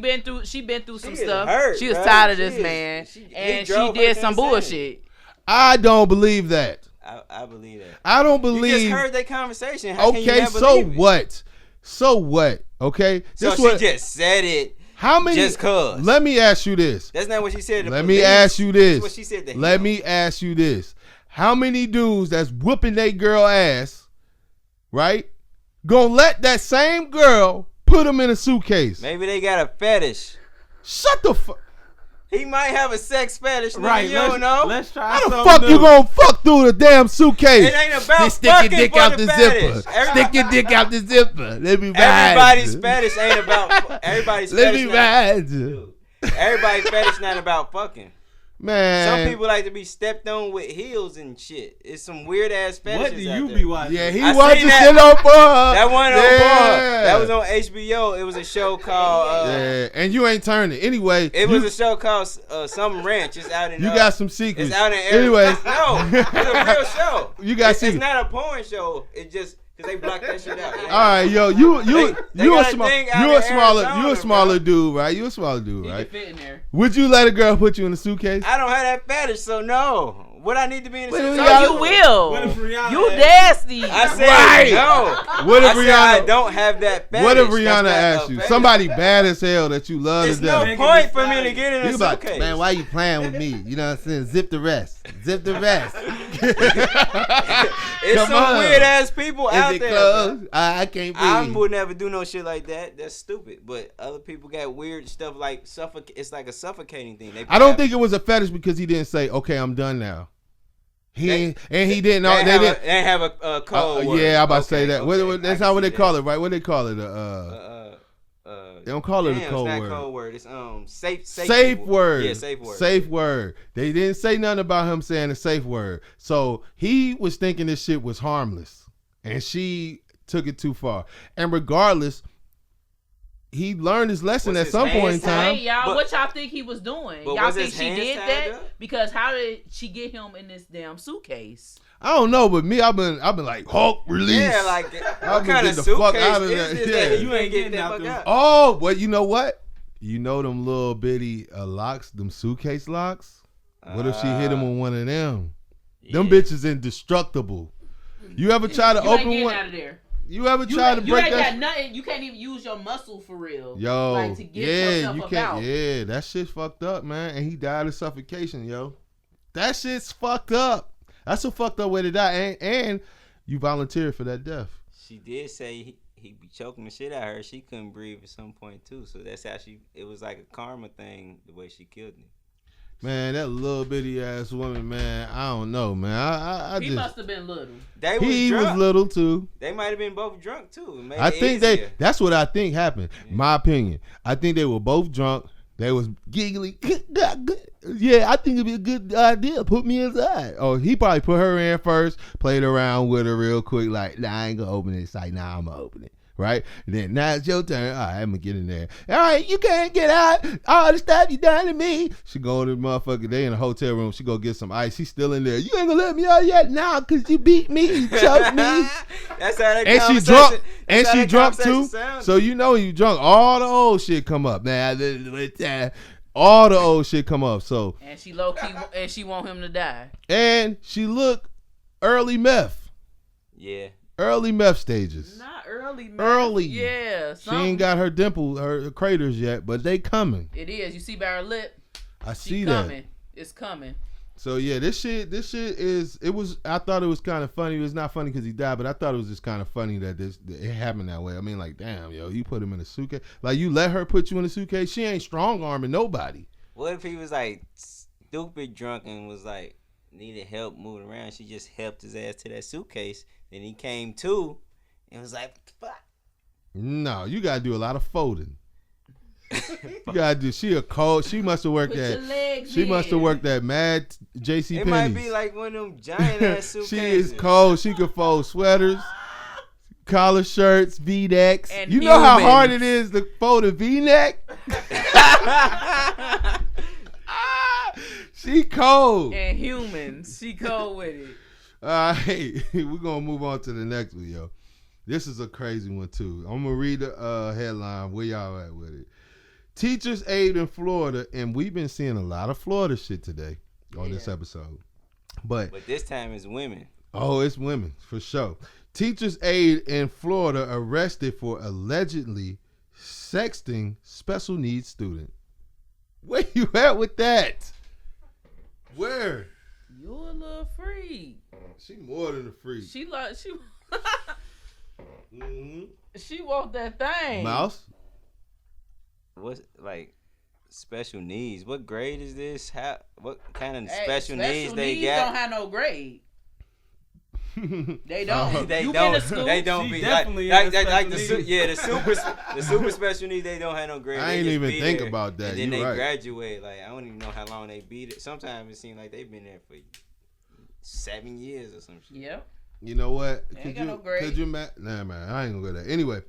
been through some is stuff. hurt, she was bro. tired of She this is- man, it and she drove her did some insane. bullshit. I don't believe that. I believe that. I don't You believe. just heard that conversation. How can you Okay, not so believe it? what? So what? Okay, So this she what. just said it. How many? just 'cause. Let me ask you this. That's not what she said. To Let me police. ask you That's this. what she said to Let him. me ask you this. How many dudes that's whooping their girl ass, right, gonna let that same girl put them in a suitcase? Maybe they got a fetish. Shut the fuck. He might have a sex fetish. Nigga, Right, you don't know. let's try How the something fuck you new. gonna fuck through the damn suitcase? It ain't about Just stick your fucking dick for out the the fetish. zipper. Stick your dick out the zipper. Let me ride. Everybody's you. fetish ain't about. Everybody's Let fetish. me not- ride you. Everybody's fetish not about fucking. Man. Some people like to be stepped on with heels and shit. It's some weird ass fetishes. What do out you there. be watching? Yeah, he I watched seen the that. shit on Pornhub. That one on Yeah. Pornhub. That was on HBO. It was a show called. Yeah, and you ain't turning. Anyway, It was a show called Some Ranch. It's out in. you got some secrets. It's out in Arizona. Anyway, No, it's a real show. You got It's secrets. not a porn show. It just because they blocked that shit out. All right, yo, you They a got a small, thing out you a in smaller, Arizona, you a smaller bro. dude, right? You a smaller dude, He right? can fit in there. Would you let a girl put you in a suitcase? I don't have that fetish, so no. What I need to be in a Wait, suit? we So got- you will. What if Rihanna You asked nasty. I said Right. no. What if I said I Rihanna? don't have that fetish. What if That's Rihanna not asked a you? fetish. Somebody bad as hell that you love There's to no death. point for me to get in a You about, suitcase. man, why you playing with me? You know what I'm saying? Zip the rest. Zip the rest. It's Come some on. weird ass people out Is it there. closed? Bro. I can't I breathe. would never do no shit like that. That's stupid. But other people got weird stuff like it's like a suffocating thing. I don't think it was a fetish because he didn't say, "Okay, I'm done now." He didn't. They have a code word. Yeah, I'm about to say that. Okay, That's not what they call it, right? What they call it? They don't call it a code it's word. not code word. It's Safe word. Yeah, safe word. Safe word. They didn't say nothing about him saying a safe word. So he was thinking this shit was harmless, and she took it too far. And regardless, he learned his lesson at some point in time. Hey, y'all, what y'all think he was doing? Y'all think she did that? Up? Because how did she get him in this damn suitcase? I don't know, but me, I've been like Hulk release. Yeah, like I've what kind of getting the fuck suitcase out of is that. this Yeah. that you ain't getting that fuck out? Oh, but you know what? You know them little bitty locks, them suitcase locks? What if she hit him with one of them? Yeah. Them bitches indestructible. You ever try to open one? Out of there. You ever try to break that? You that? ain't got nothing. You can't even use your muscle for real. Yo, like to get yourself you up can't. out. Yeah, that shit's fucked up, man. And he died of suffocation, yo. That shit's fucked up. That's a fucked up way to die. And you volunteered for that death. She did say he be choking the shit out of her. She couldn't breathe at some point too. So that's how it was like a karma thing the way she killed him. Man, that little bitty ass woman, man. I don't know, man. I He just must have been little. he was little too. They might have been both drunk too. I think that's what I think happened. Yeah. My opinion. I think they were both drunk. They was giggly. Yeah, I think it'd be a good idea. Put me inside. Oh, he probably put her in first, played around with her real quick, like, nah, I ain't gonna open it. It's like, nah, I'm gonna open it. Right? And then now it's your turn. All right, I'm gonna get in there. All right, you can't get out. All the stuff you done to me. She go to the motherfucker. They in a hotel room. She go get some ice. He's still in there. You ain't gonna let me out yet now because you beat me. You choked me. That's how that and she drunk. And she drunk too. Sounds. So you know you drunk. All the old shit come up. Now, all the old shit come up. So and she low key and she want him to die. And she look early meth. Yeah. Early meth stages. Not early, man. Early. Yeah. She ain't got her dimple, her craters yet, but they coming. It is. You see by her lip. I see coming. that. It's coming. So yeah, this shit is. It was. I thought it was kind of funny. It was not funny because he died, but I thought it was just kind of funny that it happened that way. I mean, like, damn, yo, you put him in a suitcase. Like, you let her put you in a suitcase. She ain't strong arming nobody. What if he was like stupid drunk and was like needed help moving around? She just helped his ass to that suitcase. Then he came to. It was like, fuck. No, you gotta do a lot of folding. You gotta do. She a cold. She must have worked that. She must have worked that mad JC It might be like one of them giant ass suitcases. She is cold. She could fold sweaters, collar shirts, V-necks. You know how hard it is to fold a V-neck. She cold. And humans. She cold with it. All right, we're gonna move on to the next one, yo. This is a crazy one too. I'm gonna read the headline. Where y'all at with it? Teachers aid in Florida, and we've been seeing a lot of Florida shit today on this episode. But this time it's women. Oh, it's women for sure. Teachers aid in Florida arrested for allegedly sexting special needs student. Where you at with that? Where? You a little freak. She more than a freak. She like she. Mm-hmm. She want that thing. Mouse. What's like special needs? What grade is this? What kind of special needs they got? Don't have no grade. They don't. They you don't. Been to school? They don't she be definitely like the super special needs. They don't have no grade. I ain't even think about that. And then you they right. graduate. Like I don't even know how long they beat it. Sometimes it seems like they've been there for 7 years or some shit. Yep. You know what? Could you nah, man, I ain't gonna go there. Anyway,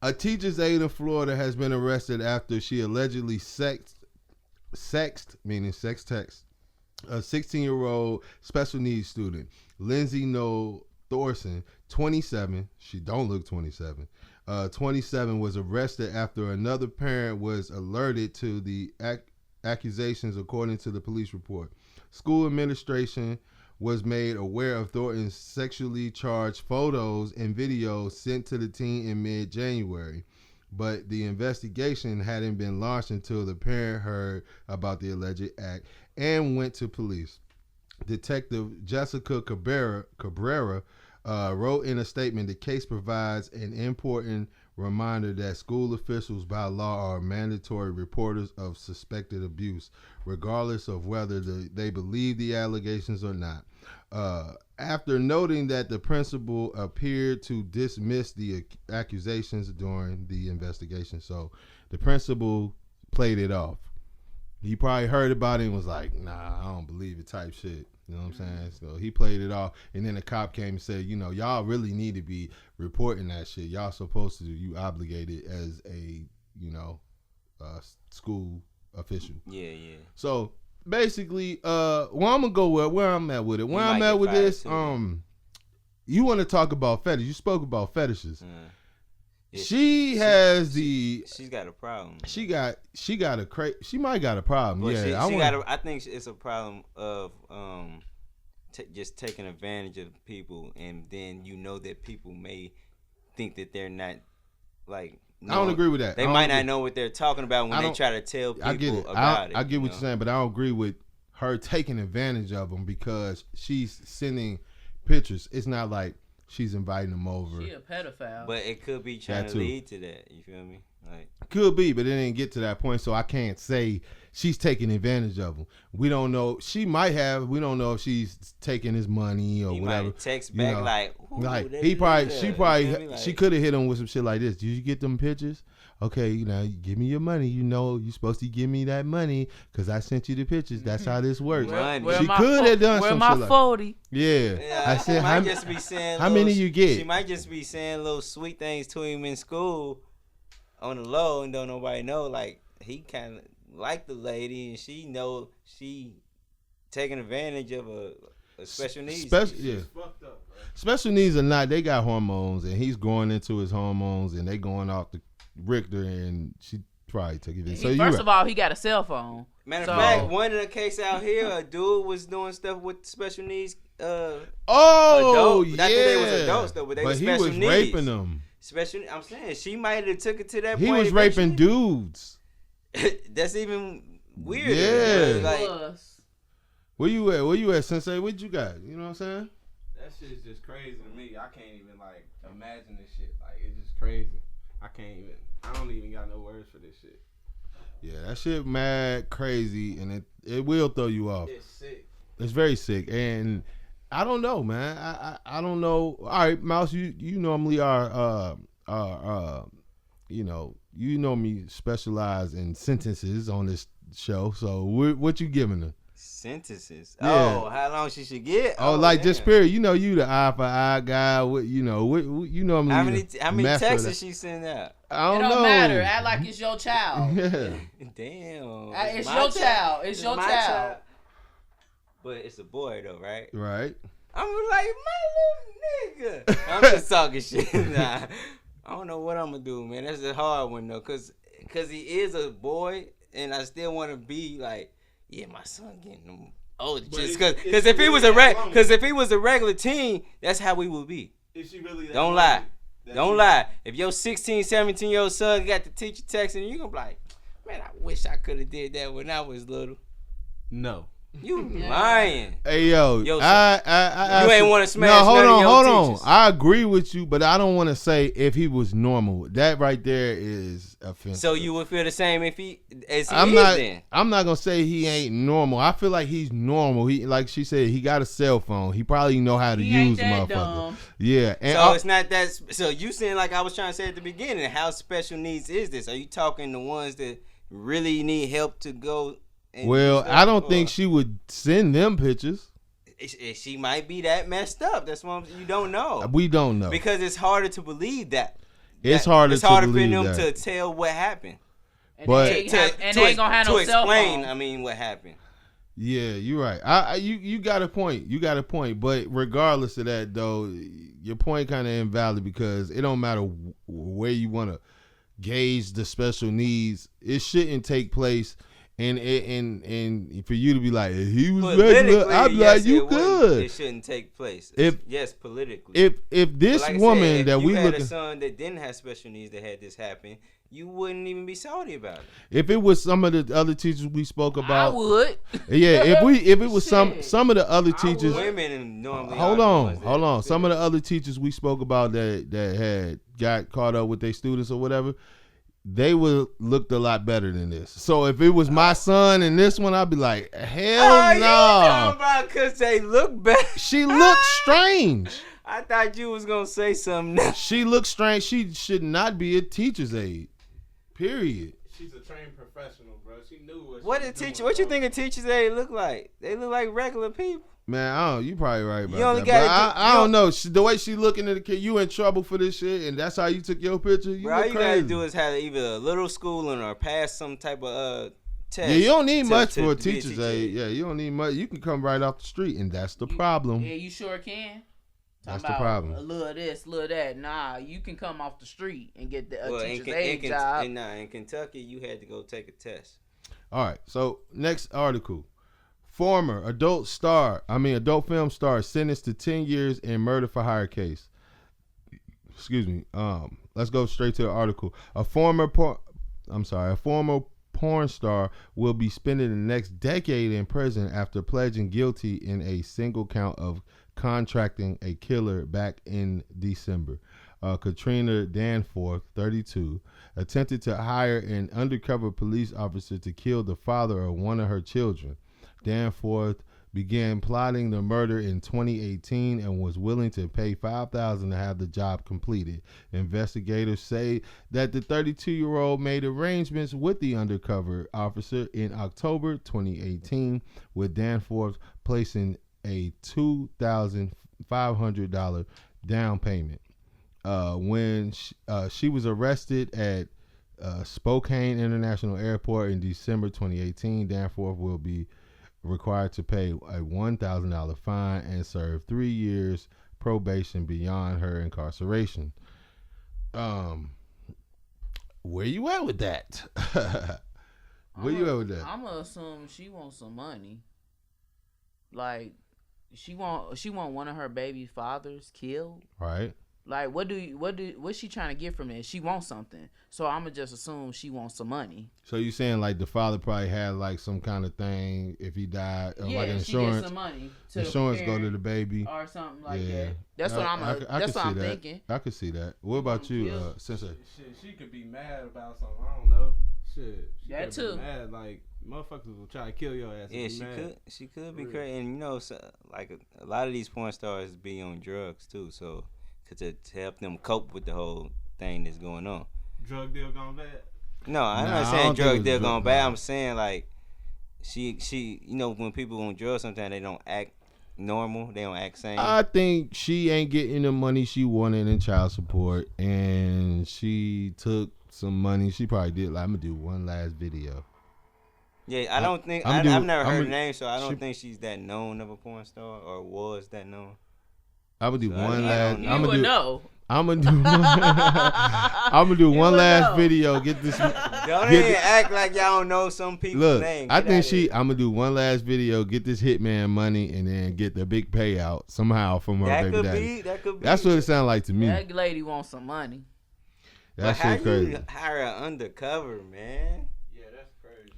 a teacher's aide in Florida has been arrested after she allegedly sexted, meaning sex text, a 16-year-old special needs student, Lindsay Noel Thorson, 27. She don't look 27. 27 was arrested after another parent was alerted to the accusations, according to the police report. School administration was made aware of Thornton's sexually charged photos and videos sent to the teen in mid-January, but the investigation hadn't been launched until the parent heard about the alleged act and went to police. Detective Jessica Cabrera wrote in a statement, the case provides an important reminder that school officials by law are mandatory reporters of suspected abuse, regardless of whether they believe the allegations or not. After noting that the principal appeared to dismiss the accusations during the investigation. So the principal played it off. He probably heard about it and was like, nah, I don't believe it type shit. You know what I'm saying? So he played it off. And then the cop came and said, you know, y'all really need to be reporting that shit. Y'all supposed to, you obligated as a, you know, school official. Yeah, yeah. So basically, well, I'm gonna go where I'm at with it. Where I'm at with this, you want to talk about fetish? You spoke about fetishes. She's got a problem. She might got a problem. Well, yeah, I think it's a problem of just taking advantage of people, and then you know that people may think that they're not like. I don't agree with that. They might not know what they're talking about when they try to tell people about it. I get what you're saying, but I don't agree with her taking advantage of them because she's sending pictures. It's not like she's inviting them over. She a pedophile. But it could be trying to lead to that. You feel me? Like, could be, but it didn't get to that point, so I can't say she's taking advantage of him. We don't know. She might have. We don't know if she's taking his money or whatever. Might text back like she could have hit him with some shit like this. Did you get them pictures? Okay, you know, give me your money. You know, you're supposed to give me that money because I sent you the pictures. That's how this works. She could have done some shit like 40? Yeah. I said, how many you get? She might just be saying little sweet things to him in school on the low and don't nobody know. Like, he kind of like the lady and she know she taking advantage of a special needs. Yeah. Fucked up, bro. Special needs or not, they got hormones and he's going into his hormones and they going off the Richter and she probably took it. So first of all, he got a cell phone. Matter of fact, one of the case out here, a dude was doing stuff with special needs. Yeah. Not that they was adults though, but they were special needs. He was raping them. I'm saying she might have took it to that point. He was raping dudes. That's even weirder. Yeah. Like, where you at, Sensei? What you got? You know what I'm saying? That shit's just crazy to me. I can't even like imagine this shit. Like, it's just crazy. I don't even got no words for this shit. Yeah, that shit mad crazy, and it will throw you off. It's sick. It's very sick, and I don't know, man. I don't know. All right, Mouse, you normally are you normally specialize in sentences on this show. So what you giving her? Sentences. Yeah. Oh, how long she should get? Just period. You know, you the eye for eye guy. You normally how many texts she send out? I don't know. It don't matter. Act like it's your child. Yeah. Damn. It's your child. It's your child. But it's a boy though, right? Right. I'm like, my little nigga. I'm just talking shit. Nah, I don't know what I'm gonna do, man. That's a hard one though, cause he is a boy, and I still want to be like, yeah, my son getting them older. Just because if he was a regular teen, that's how we would be. Is she really? Don't lie. Don't lie. If your 16, 17-year-old son got the teacher texting, you gonna be like, man, I wish I could have did that when I was little. No. You lying. Hey yo, I you ain't want to smash. No, hold on. Teachers. I agree with you, but I don't want to say if he was normal. That right there is offensive. So you would feel the same if I'm not gonna say he ain't normal. I feel like he's normal. He, like she said, he got a cell phone. He probably know how to use motherfucker. Dumb. Yeah. And so it's not that. So you saying, like I was trying to say at the beginning, how special needs is this? Are you talking the ones that really need help to go? Well, I don't think she would send them pictures. She might be that messed up. That's what you don't know. We don't know. Because it's harder to believe that. It's harder for them to tell what happened. But they ain't gonna have no cell phone. I mean, what happened. Yeah, you're right. You got a point. You got a point. But regardless of that, though, your point kind of invalid because it don't matter where you want to gauge the special needs. It shouldn't take place and for you to be like, if he was Politically, regular, I'd be yes, like, you good. It shouldn't take place. Yes, politically. If this like woman said, that we had look a son that didn't have special needs that had this happen, you wouldn't even be salty about it. if it was some of the other teachers we spoke about, I would. yeah. If it was Shit. some of the other teachers, Women normally hold are the ones on. that- Some of the other teachers we spoke about that had got caught up with their students or whatever, they would looked a lot better than this. So if it was my son and this one, I'd be like, hell You no. talking about because they look better? She looked strange. I thought you was gonna say something else. She looks strange. She should not be a teacher's aide. Period. She's a trained professional, bro. She knew What she a was teacher? doing, What you bro. think a teacher's they look like? They look like regular people. Man, I don't. You probably right about You only that. But gotta I don't know. The way she looking at the kid, you in trouble for this shit, and that's how you took your picture. You Bro, all look you crazy. gotta do is have either a little schooling or pass some type of test. Yeah, you don't need to- much to for a be teacher's teacher. aide. Yeah, you don't need much. You can come right off the street, and that's the problem. Yeah, you sure can. That's Talking the about problem. A little of this, little of that. Nah, you can come off the street and get the Well, teacher's aide job. in Kentucky, you had to go take a test. All right. So next article. Former adult film star sentenced to 10 years in murder for hire case. Excuse me. Let's go straight to the article. A former porn star will be spending the next decade in prison after pledging guilty in a single count of contracting a killer back in December. Katrina Danforth, 32, attempted to hire an undercover police officer to kill the father of one of her children. Danforth began plotting the murder in 2018 and was willing to pay $5,000 to have the job completed. Investigators say that the 32-year-old made arrangements with the undercover officer in October 2018, with Danforth placing a $2,500 down payment. When she was arrested at Spokane International Airport in December 2018, Danforth will be required to pay a $1,000 fine and serve 3 years probation beyond her incarceration. Where you at with that? Where you at with that? I'm gonna assume she wants some money. Like she want one of her baby fathers killed. Right. Like what's she trying to get from it? She wants something. So I'm gonna just assume she wants some money. So you saying like the father probably had like some kind of thing if he died, Yeah, like she insurance. gets some money to Insurance the go to parent the baby. or something like Yeah. that. That's what I that's could what I'm see that. thinking. I could see that. What about you, Yeah. Sensei? Shit, she could be mad about something. I don't know. Shit, she That could be too. mad. Like motherfuckers will try to kill your ass. Yeah, if you she mad. could. She could be For real. crazy, and you know, like a lot of these porn stars be on drugs too. So to help them cope with the whole thing that's going on. Drug deal gone bad. No, I'm Nah, not I saying don't think it drug was deal drug going bad. deal. I'm saying like she, you know, when people on drugs, sometimes they don't act normal. They don't act sane. I think she ain't getting the money she wanted in child support, and she took some money. She probably did like, I'm gonna do one last video. Yeah, I don't think I'm I've doing- never I'm heard a- her name, so I don't she- think she's that known of a porn star or was that known. I'm gonna do So I one don't last. know. I'm You gonna would do. know. I'm gonna do. I'm gonna do You one would last know. video. Get this. Don't Get even the- act like y'all don't know some people's Look, names. I Get think outta here. I'm gonna do one last video. Get this hitman money, and then get the big payout somehow from her That baby could daddy. be. That could be. That's what it sounds like to me. That lady wants some money. But That how shit crazy. you hire an undercover, man? Yeah, that's crazy.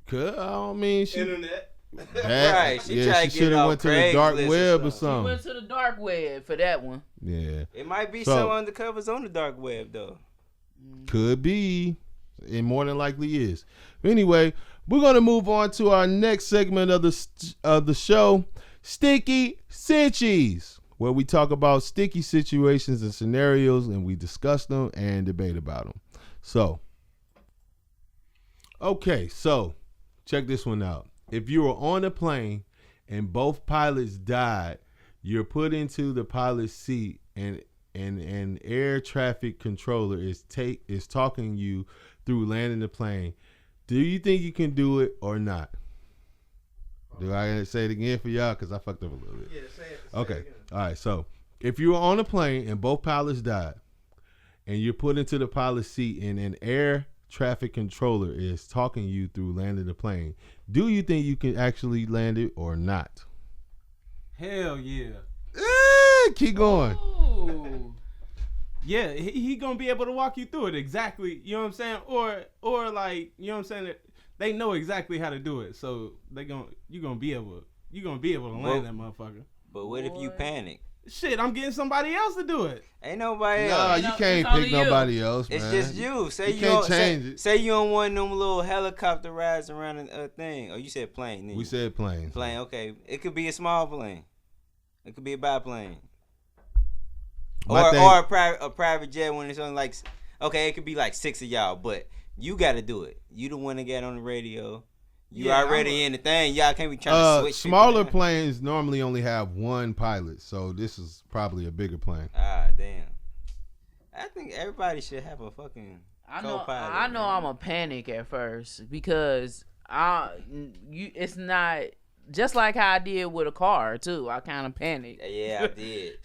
Cause I don't mean she. Internet. That, Right, she yeah, tried she to get should it have off went to the dark Craigslist or web or something. She went something. to the dark web for that one. Yeah, It might be So- some undercovers on the dark web though. could be. It more than likely is. But anyway, we're gonna move on to our next segment of the show, Sticky Sitchies, where we talk about sticky situations and scenarios, and we discuss them and debate about them. So, okay, so check this one out. If you were on a plane and both pilots died, you're put into the pilot's seat, and an air traffic controller is talking you through landing the plane. Do you think you can do it or not? Do I say it again for y'all? Because I fucked up a little bit. Yeah, say it. Okay. All right. So if you were on a plane and both pilots died, and you're put into the pilot's seat, and an air traffic controller is talking you through landing the plane, do you think you can actually land it or not? Hell yeah. Keep going. Ooh. Yeah, he gonna be able to walk you through it exactly. You know what I'm saying? Or like, you know what I'm saying? They know exactly how to do it, so you gonna be able to land that motherfucker. But what if you panic? Shit, I'm getting somebody else to do it. Ain't nobody No, else. you can't pick nobody else, man. It's just you. Say you can't change it. Say you on one of them little helicopter rides around a thing. Oh, you said plane. Didn't We you? said plane. Plane. Okay, it could be a small plane. It could be a biplane. Or a private jet when it's only like, okay, it could be like 6 of y'all, but you got to do it. You the one that got on the radio. You already in the thing. Y'all can't be trying to switch. Smaller planes normally only have one pilot, so this is probably a bigger plane. Ah, damn. I think everybody should have a fucking co-pilot. I know I'm a panic at first because it's not just like how I did with a car too. I kind of panicked. Yeah, I did.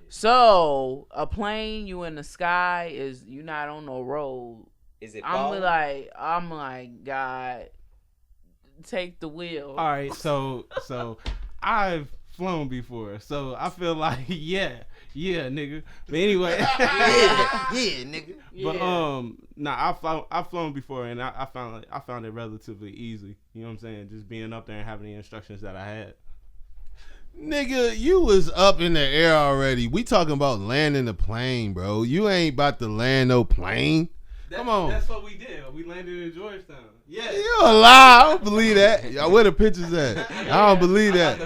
So a plane, you in the sky, is you not on no road. Is it? I'm like, God, take the wheel. All right, so I've flown before, so I feel like yeah, nigga. But anyway, yeah, nigga. But I've flown before, and I found it relatively easy. You know what I'm saying? Just being up there and having the instructions that I had. Nigga, you was up in the air already. We talking about landing the plane, bro. You ain't about to land no plane. Come on. That's what we did. We landed in Georgetown. Yeah. You a lie. I don't believe that. Where the pictures at? I don't believe that.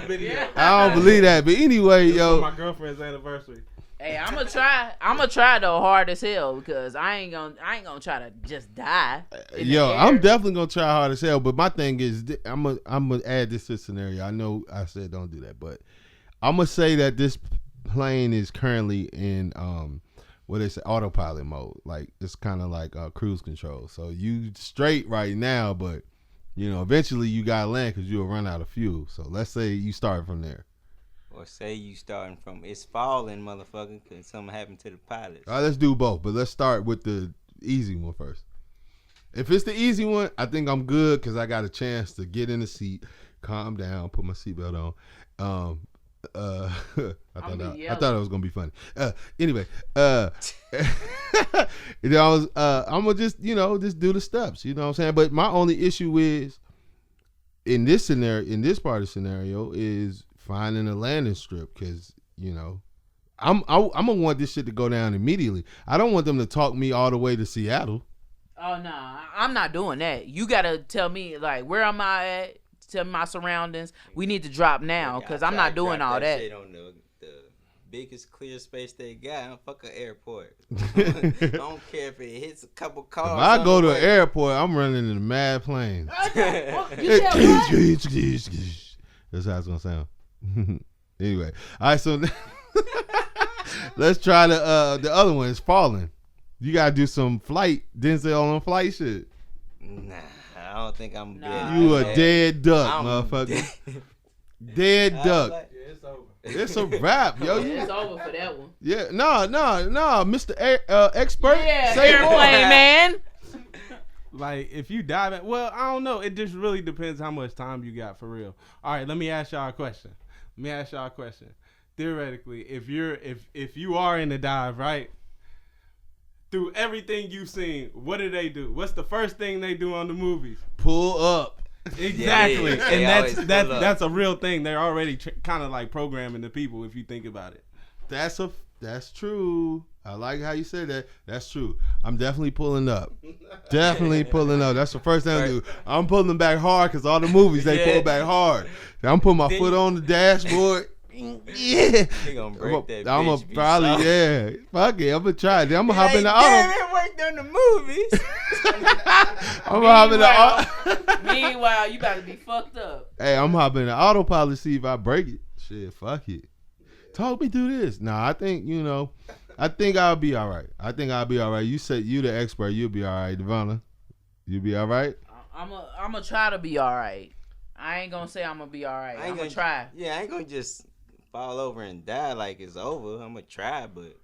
I don't believe that. But anyway, yo. My girlfriend's anniversary. Hey, I'm gonna try though hard as hell because I ain't gonna try to just die. Yo, I'm definitely gonna try hard as hell. But my thing is, I'm gonna add this to the scenario. I know I said don't do that, but I'm gonna say that this plane is currently in what they say, autopilot mode. Like it's kind of like cruise control. So you straight right now, but you know eventually you gotta land because you'll run out of fuel. So let's say you start from there. Or say you starting from it's falling, motherfucker, because something happened to the pilots. All right, let's do both, but let's start with the easy one first. If it's the easy one, I think I'm good because I got a chance to get in the seat, calm down, put my seatbelt on. I thought it was gonna be funny. Anyway, I'm gonna just do the steps. You know what I'm saying? But my only issue is in this part of the scenario is finding a landing strip because I'm gonna want this shit to go down immediately. I don't want them to talk me all the way to Seattle. Oh no, I'm not doing that. You gotta tell me like where am I at? Tell me my surroundings. We need to drop now because I'm not doing all that. Shit on the biggest clear space they got. Fuck an airport. I don't care if it hits a couple cars. If I go to an airport, I'm running in a mad plane. That's how it's gonna sound. Anyway, all right. So let's try the other one. It's falling. You gotta do some flight Denzel on flight shit. Nah, I don't think I'm good. You a dead duck, motherfucker. Dead duck. It's over. It's a wrap, yo. It's over for that one. Yeah, no, Mr. Expert. Yeah, say airplane man. Like if you dive at, well, I don't know. It just really depends how much time you got for real. All right, let me ask y'all a question. Theoretically, if you are in the dive, right? Through everything you've seen, what do? What's the first thing they do on the movies? Pull up. Exactly, Yeah, and that's a real thing. They're already kind of like programming the people if you think about it. That's true. I like how you said that. That's true. I'm definitely pulling up. Definitely pulling up. That's the first thing I do. I'm pulling back hard because all the movies they pull back hard. I'm putting my foot on the dashboard. Yeah. They gonna break that I'm bitch. probably Fuck it. I'm gonna try it. I'm gonna hop in the Damn, auto. it worked on the movies. I'm gonna hop in the auto. Meanwhile, you about to be fucked up. Hey, I'm hopping in the autopilot see if I break it. Shit, fuck it. Talk me through this. Nah, I think I'll be all right. You said you the expert. You'll be all right, Devonna. You be all right? I'm gonna try to be all right. I ain't gonna say I'm gonna be all right. I'm gonna try. Yeah, I ain't gonna just fall over and die like it's over. I'm gonna try, but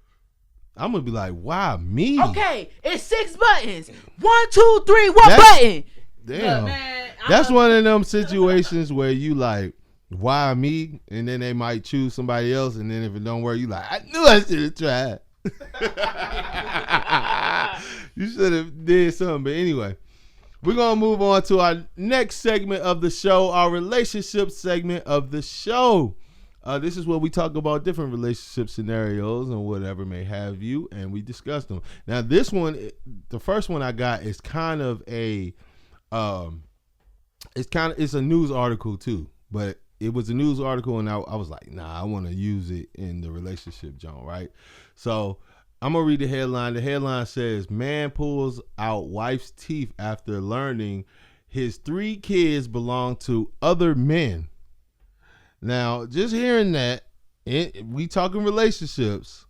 I'm gonna be like, why me? Okay, it's 6 buttons. 1, 2, 3. What button? Damn. Look, man, That's one of them situations where you like, why me? And then they might choose somebody else, and then if it don't work, you like, I knew I should have tried. You should have did something. But anyway, we're gonna move on to our next segment of the show, our relationship segment of the show. This is where we talk about different relationship scenarios and whatever may have you, and we discuss them. Now, this one, the first one I got is kind of a, it's a news article too, but it was a news article, and I was like, nah, I want to use it in the relationship genre, right? So I'm gonna read the headline. The headline says, "Man pulls out wife's teeth after learning his 3 kids belong to other men." Now, just hearing that, we talking relationships.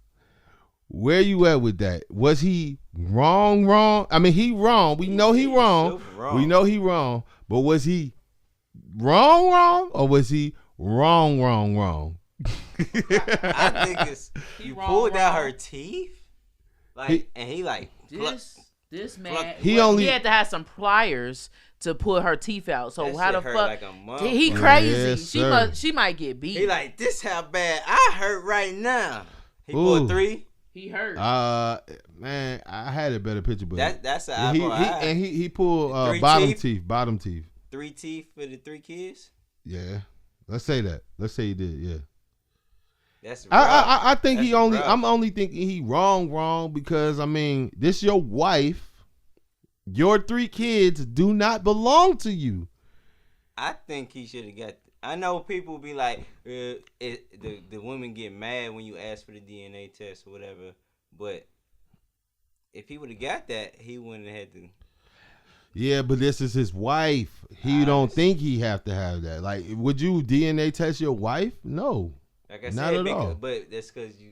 Where you at with that? Was he wrong? I mean, he wrong. We know he wrong. We know he wrong. But was he wrong, or was he wrong? I think it's you pulled out her teeth, and he like this man. He had to have some pliers to pull her teeth out. So how the fuck? Like he crazy. Yes, she might get beat. He like, this how bad I hurt right now. He pulled 3. He hurt. Man, I had a better picture, but that's an eye for eye. And he pulled bottom teeth. 3 teeth for the 3 kids. Yeah, let's say that. Let's say he did. Yeah. That's rough. I think That's he only. rough. I'm only thinking he wrong because I mean, this your wife. Your 3 kids do not belong to you. I think he should have got. I know people be like, the women get mad when you ask for the DNA test or whatever. But if he would have got that, he wouldn't have had to. Yeah, but this is his wife. He don't think he have to have that. Like, would you DNA test your wife? No, Like I not said, at all. But that's because you.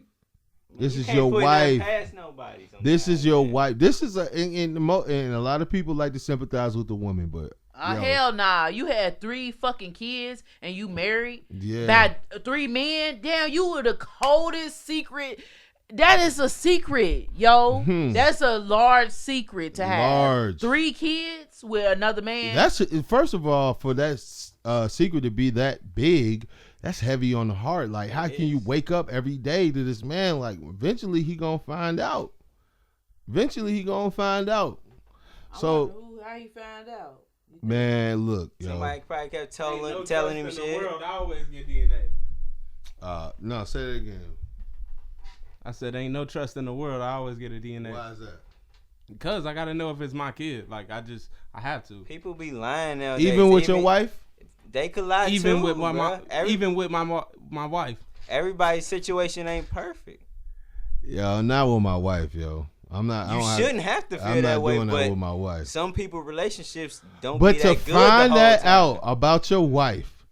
This you is can't your put wife. nothing past nobody This is sometimes, your man. wife. This is and a lot of people like to sympathize with the woman, but Hell nah. You had 3 fucking kids and you married yeah, by 3 men. Damn, you were the coldest secret. That is a secret, yo. That's a large secret to have. Large. 3 kids with another man. that's first of all, for that secret to be that big. That's heavy on the heart. Like, how can you wake up every day to this man? Like, eventually he gonna find out. So, how he found out. man, look, yo. Somebody probably kept telling him in the shit. world, I always get DNA. No, say it again. I said, ain't no trust in the world. I always get a DNA. Why is that? Because I gotta know if it's my kid. Like I have to. People be lying nowadays. Even with your wife? They could lie Even too, with my bruh. even with my wife. Everybody's situation ain't perfect. Yo, not with my wife, yo. I'm not. You shouldn't have to feel I'm that not way, doing that but with my wife. some people relationships don't But be to that good find the whole that time. out about your wife,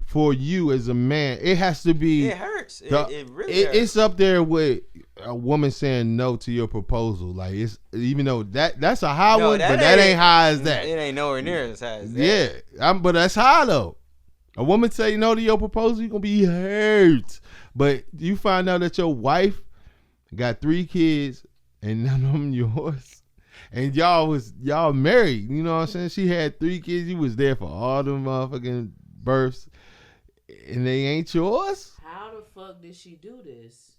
for you as a man, it has to be. It hurts. It really hurts. It's up there with a woman saying no to your proposal. Like, it's, even though that's a high one, but that ain't high as that. It ain't nowhere near as high as that. Yeah, but that's high though. A woman say no to your proposal, you're gonna be hurt. But you find out that your wife got 3 kids and none of them yours, and y'all married. You know what I'm saying? She had 3 kids. You was there for all them motherfucking births, and they ain't yours. How the fuck did she do this?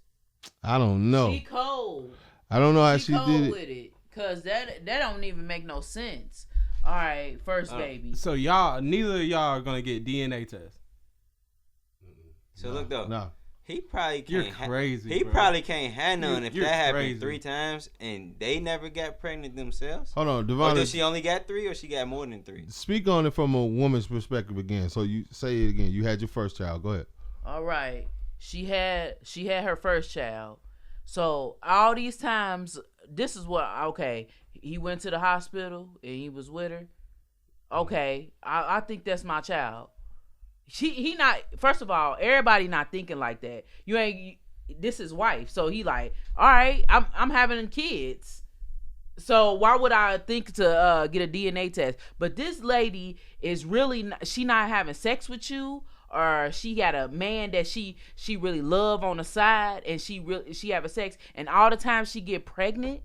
I don't know. She cold. I don't know how she cold did it. with it. Cause that don't even make no sense. All right, first baby. So neither of y'all are gonna get DNA tests. So look though, No. he probably You're can't. crazy. He bro. probably can't have none if You're that happened crazy. 3 times and they never got pregnant themselves. Hold on, Or Devon. does she only got 3, or she got more than 3? Speak on it from a woman's perspective again. So you say it again. You had your first child. Go ahead. All right. She had her first child. So all these times, this is what, okay, he went to the hospital and he was with her. Okay, I think that's my child. He not, first of all, everybody not thinking like that. This is wife. So he like, all right, I'm having kids. So why would I think to get a DNA test? But this lady is really, she not having sex with you, or she got a man that she really love on the side, and she have a sex, and all the time she get pregnant,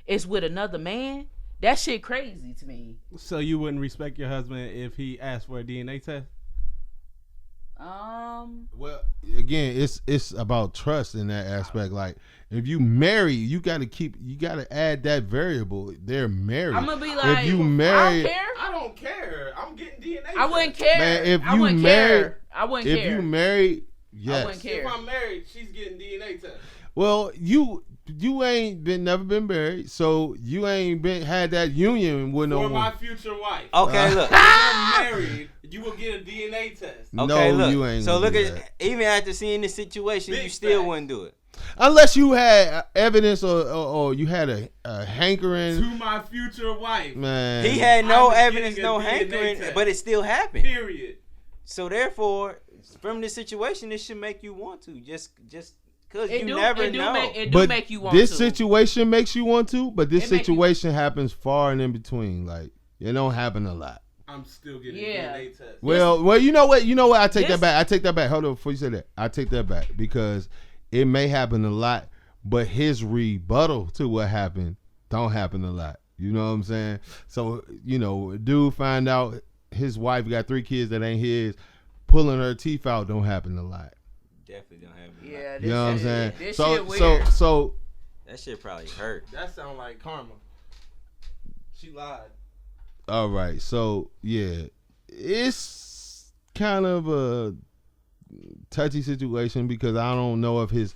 it's with another man. That shit crazy to me. So you wouldn't respect your husband if he asked for a DNA test? Well, again, it's about trust in that aspect. Like, if you marry, you gotta add that variable. They're married. I'm gonna be like, if you marry, I don't care. I'm getting DNA. I wouldn't care. Man, if I you wouldn't married, care. I wouldn't if care. you married, yes. I wouldn't care. If I'm married, she's getting DNA test. Well, you ain't never been married, so you ain't had that union with no For my one. future wife. Okay, look. If you're married, you will get a DNA test. Okay, No, look. you ain't. So gonna look do at that. even after seeing this situation, Big you still facts. wouldn't do it. Unless you had evidence or you had a hankering. To my future wife. Man, He had no I'm evidence, getting no a DNA hankering, test. but it still happened. Period. So therefore, from this situation, it should make you want to just because It you do- never it do know. make- it do but make you want this to. situation makes you want to, but this It make you- situation happens far and in between. Like, it don't happen a lot. I'm still getting Yeah. DNA test. Well, you know what? I take this- that back. Hold on, before you say that, I take that back because it may happen a lot, but his rebuttal to what happened don't happen a lot. You know what I'm saying? So, dude find out his wife got 3 kids that ain't his, pulling her teeth out don't happen a lot. Definitely don't happen. Yeah, You know what I'm saying? This So, shit weird. so That shit probably hurt. That sound like karma. She lied. all right. So, yeah, it's kind of a touchy situation because I don't know if his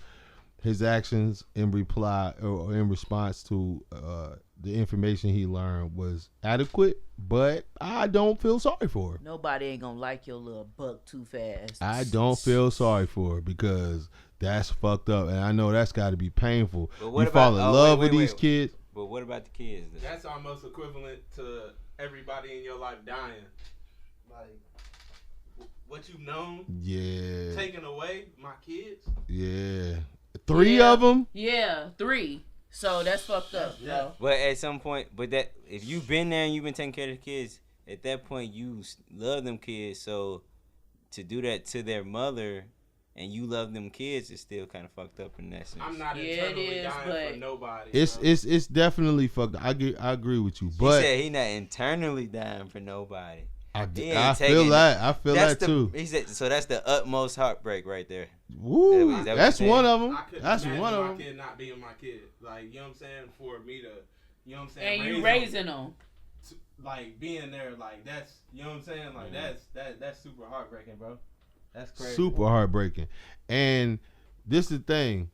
actions in reply or in response to the information he learned was adequate, but I don't feel sorry for her. Nobody ain't gonna like your little buck too fast. I don't feel sorry for her because that's fucked up, and I know that's got to be painful. But what You fall in about- love wait, with these kids. But what about the kids? Though? That's almost equivalent to everybody in your life dying. Like, what you've known, Yeah, taken away, my kids. yeah. 3 Yeah. of them. Yeah, 3. So that's fucked up. Yeah. Yo. But at some point, that if you've been there and you've been taking care of the kids, at that point you love them kids. So to do that to their mother and you love them kids is still kind of fucked up in that sense. I'm not Yeah, it eternally is, dying but for nobody. It's bro. it's definitely fucked up. I agree with you, He but said he not internally dying for nobody. He ain't I feel taking- that. I feel that too. He said so. That's the utmost heartbreak right there. Woo, Is that what that's you're one saying? of them. I couldn't That's imagine one of my them. kid not being my kid. Like, you know what I'm saying? For me to, you know what I'm saying? and you them raising them. to, like, being there, like, that's, you know what I'm saying? Like, that's super heartbreaking, bro. That's crazy. Super heartbreaking. And this is the thing.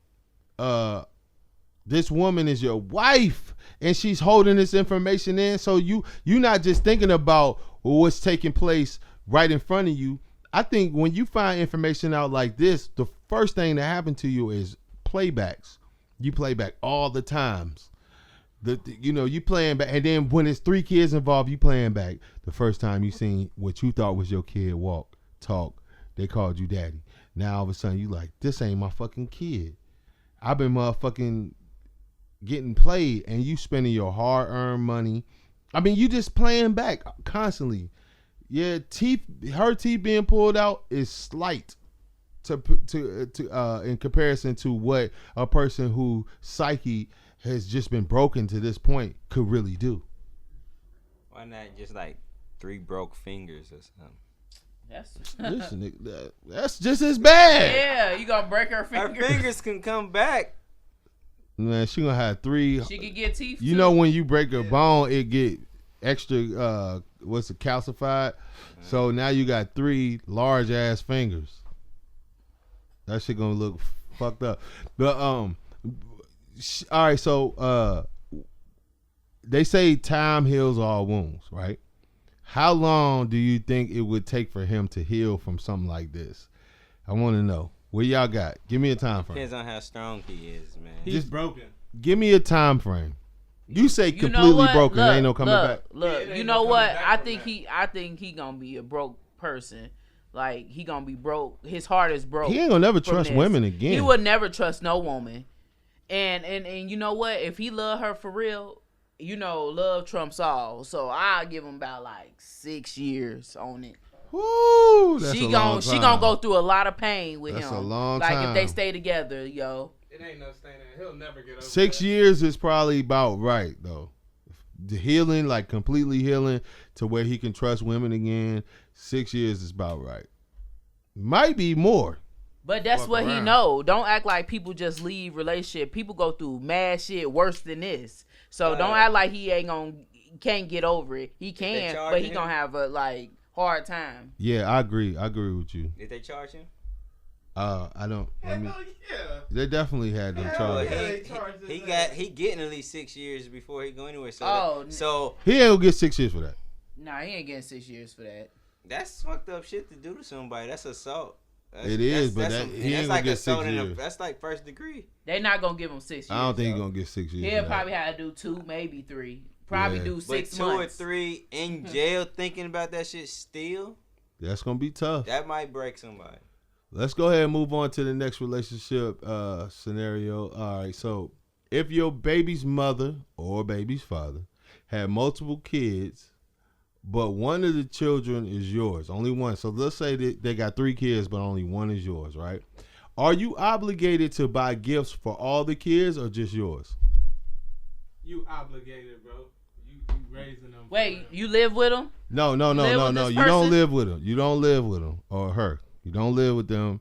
This woman is your wife, and she's holding this information in. So you're not just thinking about what's taking place right in front of you. I think when you find information out like this, the first thing that happened to you is playbacks. You play back all the times. You playing back, and then when it's 3 kids involved, you playing back the first time you seen what you thought was your kid walk, talk. They called you daddy. Now all of a sudden you like, this ain't my fucking kid. I've been motherfucking getting played, and you spending your hard-earned money. I mean, you just playing back constantly. Yeah, her teeth being pulled out is slight to in comparison to what a person who psyche has just been broken to this point could really do. Why not just like 3 broke fingers or something? That's That's just as bad. yeah. You gonna break her Her fingers? fingers can come back. Man, she gonna have 3. She could get teeth. You too. know when you break a bone, it get extra calcified. So now you got 3 large ass fingers. That shit gonna look fucked up. But all right. So they say time heals all wounds, right? How long do you think it would take for him to heal from something like this? I want to know. What y'all got? Give me a time frame. Depends on how strong he is, man. He's Just- broken. Give me a time frame. You say You know completely what? broken, Look, ain't no coming back. Yeah, it You ain't know no coming what? back I from think that. I think he gonna be a broke person. Like he gonna be broke. His heart is broke. He ain't gonna never from trust this. women again. He would never trust no woman. And you know what? If he love her for real, love trumps all. So I'll give him about like 6 years on it. Woo, that's a long she time. gonna go through a lot of pain with That's him. a long like time. if they stay together, yo. It ain't no staying there. He'll never get over 6 that. years is probably about right though. The healing, like completely healing to where he can trust women again. 6 years is about right. Might be more. But that's Fuck what he around. know. Don't act like people just leave relationship. People go through mad shit worse than this. So don't act like he can't get over it. He can, but he him? gonna have a hard time. Yeah, I agree. I agree with you. Did they charge him? I don't. I mean, Hell yeah. they definitely had them Hell Well, charges. yeah. they charged his he ass. getting at least 6 years before he go anywhere. So Oh, so He ain't gonna get 6 years for that. Nah, he ain't getting 6 years for that. that's fucked up shit to do to somebody. That's assault. It is, but that- he ain't gonna get 6 years. That's like first degree. They not gonna give him 6 years. I don't think though. he's gonna get 6 years. He'll for probably that. have to do 2, maybe 3. Probably Yeah. do But 6 2 months. or 3 in jail thinking about that shit still, That's gonna be tough. that might break somebody. Let's go ahead and move on to the next relationship scenario. All right, so if your baby's mother or baby's father had multiple kids, but one of the children is yours, only one. So let's say that they got 3 kids, but only one is yours, right? Are you obligated to buy gifts for all the kids or just yours? You obligated, bro. You raising them. Wait, you live with him? No. live with this You don't person? live with them. You don't live with them or her. You don't live with them.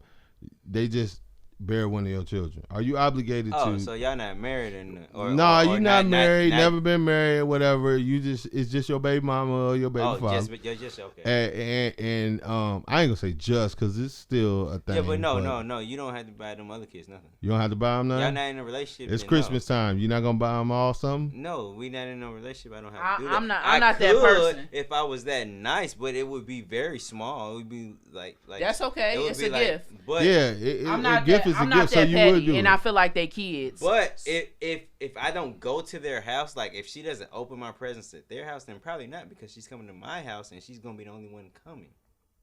They just bear one of your children. Are you obligated Oh, to? so y'all not married or You're not married. Never been married. Whatever. It's just your baby mama or your baby father. just okay. And I ain't gonna say just because it's still a thing. Yeah, but no, you don't have to buy them other kids nothing. You don't have to buy them Y'all nothing. not in a relationship. It's then Christmas time. You're not gonna buy them all something. No, we not in a relationship. I don't have to do that. I'm not I that could person. if I was that nice, but it would be very small. It would be like That's okay. it would It's be a like- gift. But Yeah, I'm a not gift that, is a I'm gift. not So that you petty, would do and it. I feel like they kids. But if I don't go to their house, like if she doesn't open my presents at their house, then probably not because she's coming to my house and she's gonna be the only one coming.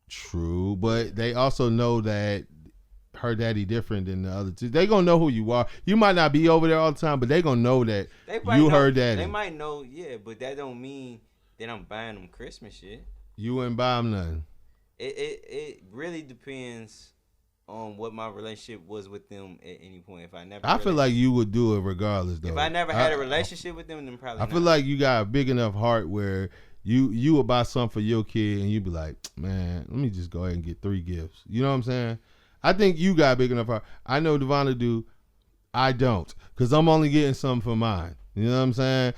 True, but they also know that her daddy different than the other two. They gonna know who you are. You might not be over there all the time, but they gonna know that They probably you know, her daddy. They might know, yeah, but that don't mean that I'm buying them Christmas shit. You wouldn't buy them nothing. It really depends on what my relationship was with them at any point. If I never, I feel like you would do it regardless, though. if I never had a relationship with them, then probably. I feel like you got a big enough heart where you would buy something for your kid and you'd be like, man, let me just go ahead and get 3 gifts. You know what I'm saying? I think you got a big enough heart. I know Devonna do. I don't, because I'm only getting something for mine. You know what I'm saying?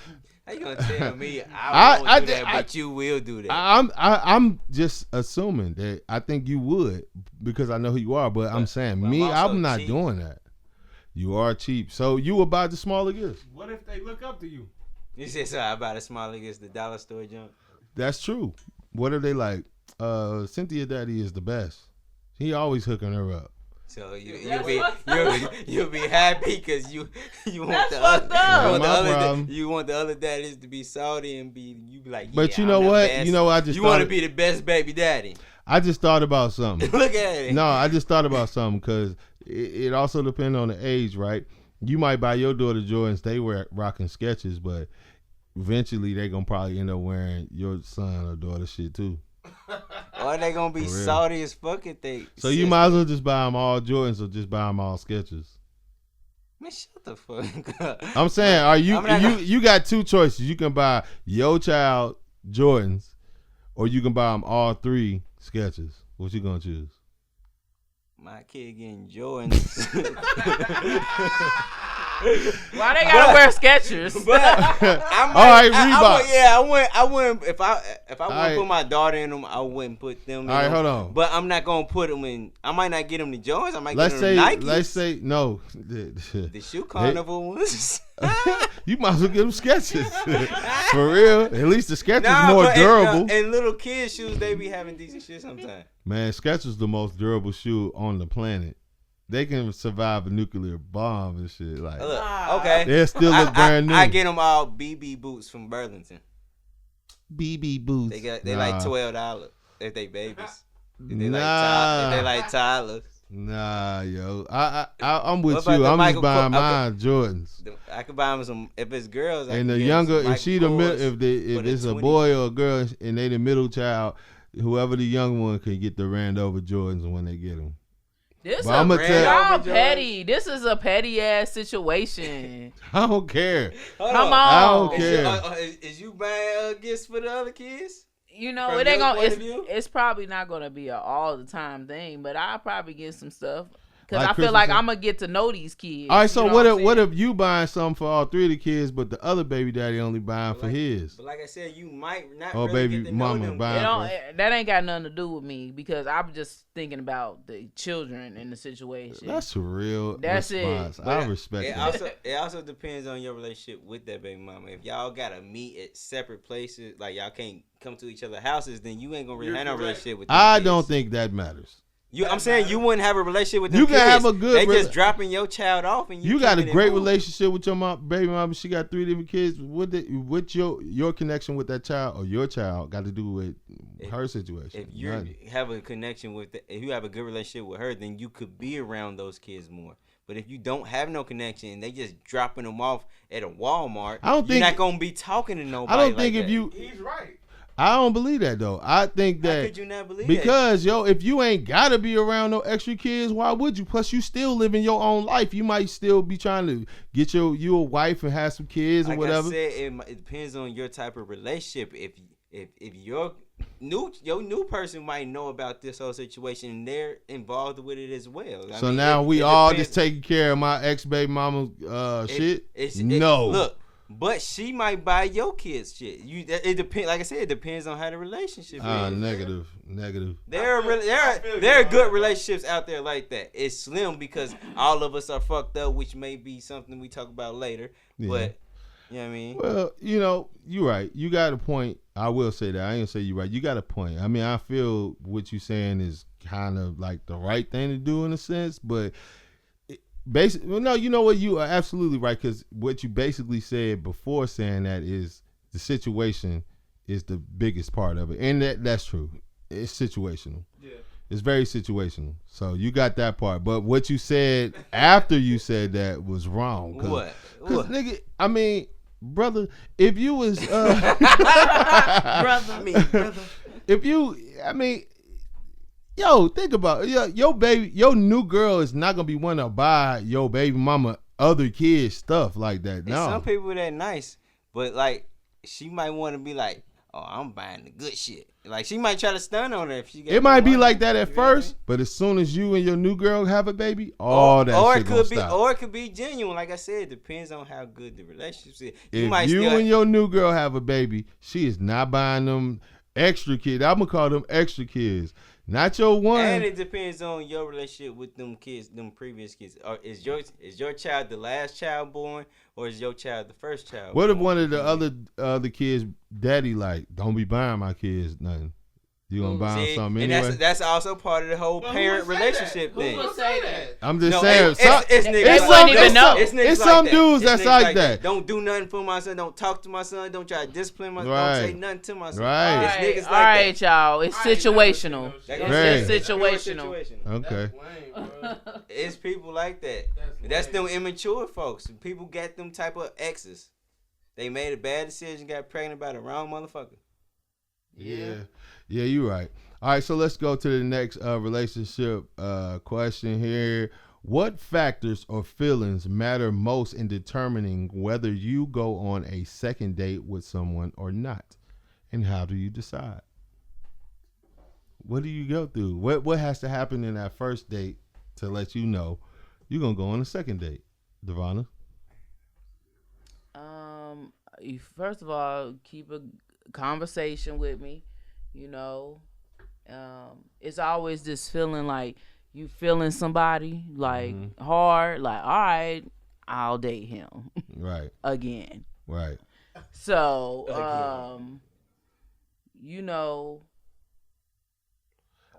How you gonna tell me I won't do that, but you will do that? I'm just assuming that I think you would because I know who you are. But I'm saying but me, I'm also I'm not cheap. doing that. You are cheap, so you would buy the smaller gifts. What if they look up to you? You said so. I buy the small against the dollar store junk. That's true. What are they like? Cynthia Daddy is the best. He always hooking her up. So That's you'll be happy because you want That's the fucked up. Yeah, you want the other daddies to be salty and you be like, yeah, But you I'm know the what? best. You know, I just you want to thought- be the best baby daddy. I just thought about something. Look at it. No, I just thought about something because it also depends on the age, right? You might buy your daughter Jordans, they were rocking Skechers, but eventually they gonna probably end up wearing your son or daughter shit too. Or they gonna be For real. salty as fuck if they. So you might as well just buy them all Jordans or just buy them all Skechers. Man, shut the fuck up. I'm saying, are you I'm not gonna- you got 2 choices. You can buy your child Jordans, or you can buy them all 3 Skechers. What you gonna choose? My kid getting Jordans. Why they gotta wear Skechers? But I might, All right, I Reebok. would, yeah, I wouldn't. If I wouldn't right. put my daughter in them, I wouldn't put them. In All right, them. hold on. But I'm not gonna put them in. I might not get them the Jones. I might Let's get them the Nikes. let's say no. The shoe carnival ones. You might as well get them Skechers. For real. At least the Skechers Nah, more but durable. And little kids' shoes, they be having decent shit sometimes. Man, Skechers the most durable shoe on the planet. They can survive a nuclear bomb and shit. Like Look, okay. they still look brand new. I get them all BB boots from Burlington. BB boots. They like $12 if they babies. If they Nah. like toddlers. Nah, yo. I'm with What about you. the I'm Michael just buying Kors? mine Jordans. I could buy them some. If it's girls, I And can the get younger, them some if she the Michael middle, Kors if for the it's a 20. boy or a girl and they the middle child, whoever the young one can get the Randover Jordans when they get them. This But I'ma tell- y'all petty. This is a petty ass situation. I don't care. Hold Come on. I don't Is, care. is you buying gifts for the other kids? You know, From it ain't your gonna. point of view? It's probably not gonna be an all the time thing, but I'll probably get some stuff because Like I feel like Christmas- I'm gonna get to know these kids. All right, so You know what I'm if saying? you buying something for all three of the kids, but the other baby daddy only buying for his? But like I said, you might not Oh, really baby get to know mama them. buying. It don't, that ain't got nothing to do with me because I'm just thinking about the children in the situation. That's a real That's it. response. But I respect that. it also depends on your relationship with that baby mama. If y'all gotta meet at separate places, like y'all can't come to each other's houses, then you ain't gonna really You're have no correct. relationship with them I kids. don't think that matters. I'm saying you wouldn't have a relationship with them You can kids. have a good They rela- just dropping your child off and You got a keeping it great moving. relationship with your baby mama. She got 3 different kids. What your connection with that child or your child got to do with her situation? If you Nothing. have a connection with, if you have a good relationship with her, then you could be around those kids more. But if you don't have no connection and they just dropping them off at a Walmart, I don't you're think- not gonna be talking to nobody. I don't like think if that. you. He's right. I don't believe that though. I think How that could you not believe because if you ain't gotta be around no extra kids, why would you? Plus, you still living your own life. You might still be trying to get you a wife and have some kids that? or Like whatever. I said, it depends on your type of relationship. If your new person might know about this whole situation and they're involved with it as well. I So mean, now it- we it all depends. just taking care of my ex baby mama's shit. No. Look, but she might buy your kids shit. It depends. Like I said, it depends on how the relationship is. Negative. There are you, good bro. relationships out there like that. It's slim because all of us are fucked up, which may be something we talk about later. Yeah. But you know what I mean? Well, you're right. You got a point. I will say that. I ain't gonna say you're right. You got a point. I mean, I feel what you're saying is kind of like the right thing to do in a sense, but basically, well, no, you know what? You are absolutely right because what you basically said before saying that is the situation is the biggest part of it, and that's true. It's situational. Yeah. It's very situational. So you got that part, but what you said after you said that was wrong. What? Because nigga, I mean, brother, if you was, brother. if you, I mean, yo, think about it. Your new girl is not gonna be one to buy your baby mama other kids stuff like that. And No, some people that nice, but like she might want to be like, "Oh, I'm buying the good shit." Like she might try to stun on her if she. Got it might be money. like that at You know what I first, mean? but as soon as you and your new girl have a baby, all that or shit it gonna could be, stop. or it could be genuine. Like I said, it depends on how good the relationship is. If you and your new girl have a baby, she is not buying them extra kids. I'm gonna call them extra kids, not your one. And it depends on your relationship with them kids, them previous kids. Or is your child the last child born, or is your child the first child? What if born? one of the other kids, daddy, like, don't be buying my kids nothing? You gonna buy them See, something and anyway? that's also part of the whole Well, who parent would say relationship that? thing. Who would say that? I'm just No, saying. it's niggas They like wouldn't that. even know. It's niggas It's like some that. dudes It's that's niggas like that. Don't do nothing for my son. Don't talk to my son. Don't try to discipline my son. Right. Don't say nothing to my son. Right. It's niggas like all right, that. y'all. It's I ain't never situational. seen no That's Right. It's situational. Okay. That's lame, bro. It's people like that. That's That's them immature folks. People got them type of exes. They made a bad decision, got pregnant by the wrong motherfucker. Yeah, you're right. All right, so let's go to the next relationship question here. What factors or feelings matter most in determining whether you go on a second date with someone or not? And how do you decide? What do you go through? What has to happen in that first date to let you know you're going to go on a second date? Devonna? You first of all, keep a conversation with me, you know. It's always this feeling like you feeling somebody like hard, like, all right, I'll date him Right, again. right. So, you know,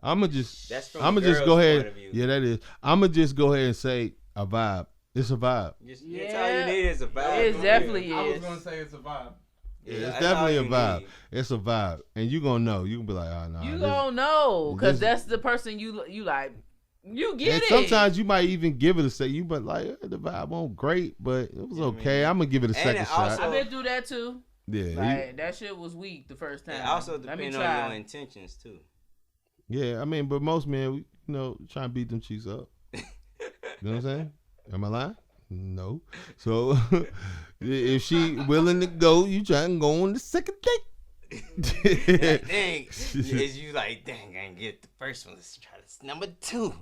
I'm going to just That's from I'm the gonna just girl's go ahead. point of view. Yeah, that is. I'm gonna just go ahead and say a vibe. It's a vibe. That's Yeah. all you need is a vibe. It definitely I was is. gonna say it's a vibe. Yeah, that's it's all definitely a you vibe. need. It's a vibe, and you gonna know. You gonna be like, oh no. You gonna know, this- cause that's the person you like. You get And it. sometimes you might even give it a second. You but like the vibe won't great, but it was okay. I'm gonna give it a second it shot. also- I've been through that too. Yeah. Like that shit was weak the first time. It also Let me depends on try. your intentions too. Yeah, I mean, but most men, try and beat them cheeks up. You know what I'm saying? Am I lying? No. So if she willing to go, you try and go on the second date. Dang, is you like, dang, I can get the first one. Let's try this number 2.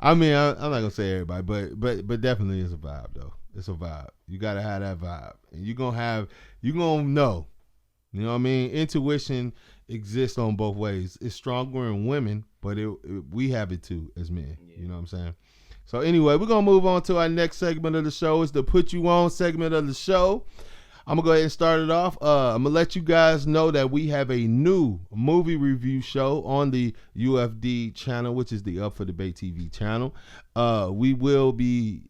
I mean, I'm not gonna say everybody, but definitely it's a vibe though. It's a vibe. You gotta have that vibe, and you gonna know. You know what I mean? Intuition exists on both ways. It's stronger in women, but we have it too as men. Yeah. You know what I'm saying? So anyway, we're gonna move on to our next segment of the show. It's the Put You On segment of the show. I'm gonna go ahead and start it off. I'm gonna let you guys know that we have a new movie review show on the UFD channel, which is the Up for Debate TV channel. We will be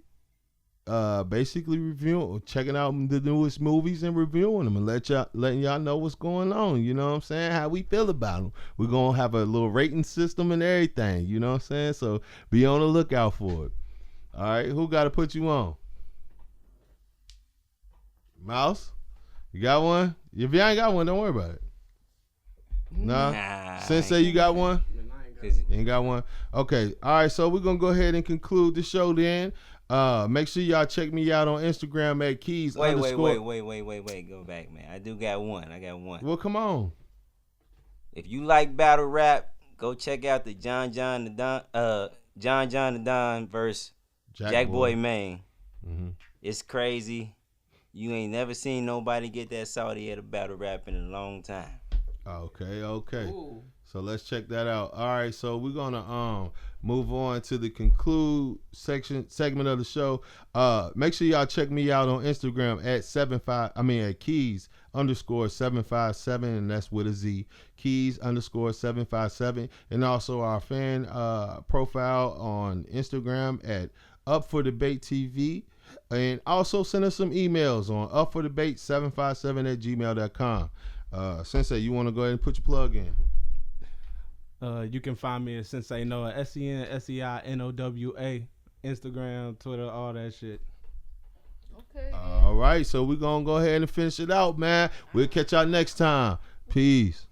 basically checking out the newest movies and reviewing them and letting y'all know what's going on. You know what I'm saying? How we feel about them. We're gonna have a little rating system and everything. You know what I'm saying? So be on the lookout for it. All right, who got to put you on? Mouse, you got one? If you ain't got one, don't worry about it. Nah. Sensei, you got one? You ain't got one? Okay. All right, so we're going to go ahead and conclude the show then. Make sure y'all check me out on Instagram at keys. Wait. Go back, man. I do got one. I got one. Well, come on. If you like battle rap, go check out the John the Don versus Jack Boy Maine. Mm-hmm. It's crazy. You ain't never seen nobody get that salty at a battle rap in a long time. Okay. Ooh. So let's check that out. All right, so we're gonna move on to the conclude segment of the show. Make sure y'all check me out on Instagram at keys_757, and that's with a Z. Keys_757, and also our fan profile on Instagram at Up for Debate TV. And also send us some emails on upfordebate757@gmail.com. Sensei, you want to go ahead and put your plug in? You can find me at Sensei Noah, SENSEINOWA, Instagram, Twitter, all that shit. Okay. All right, so we're going to go ahead and finish it out, man. We'll catch y'all next time. Peace.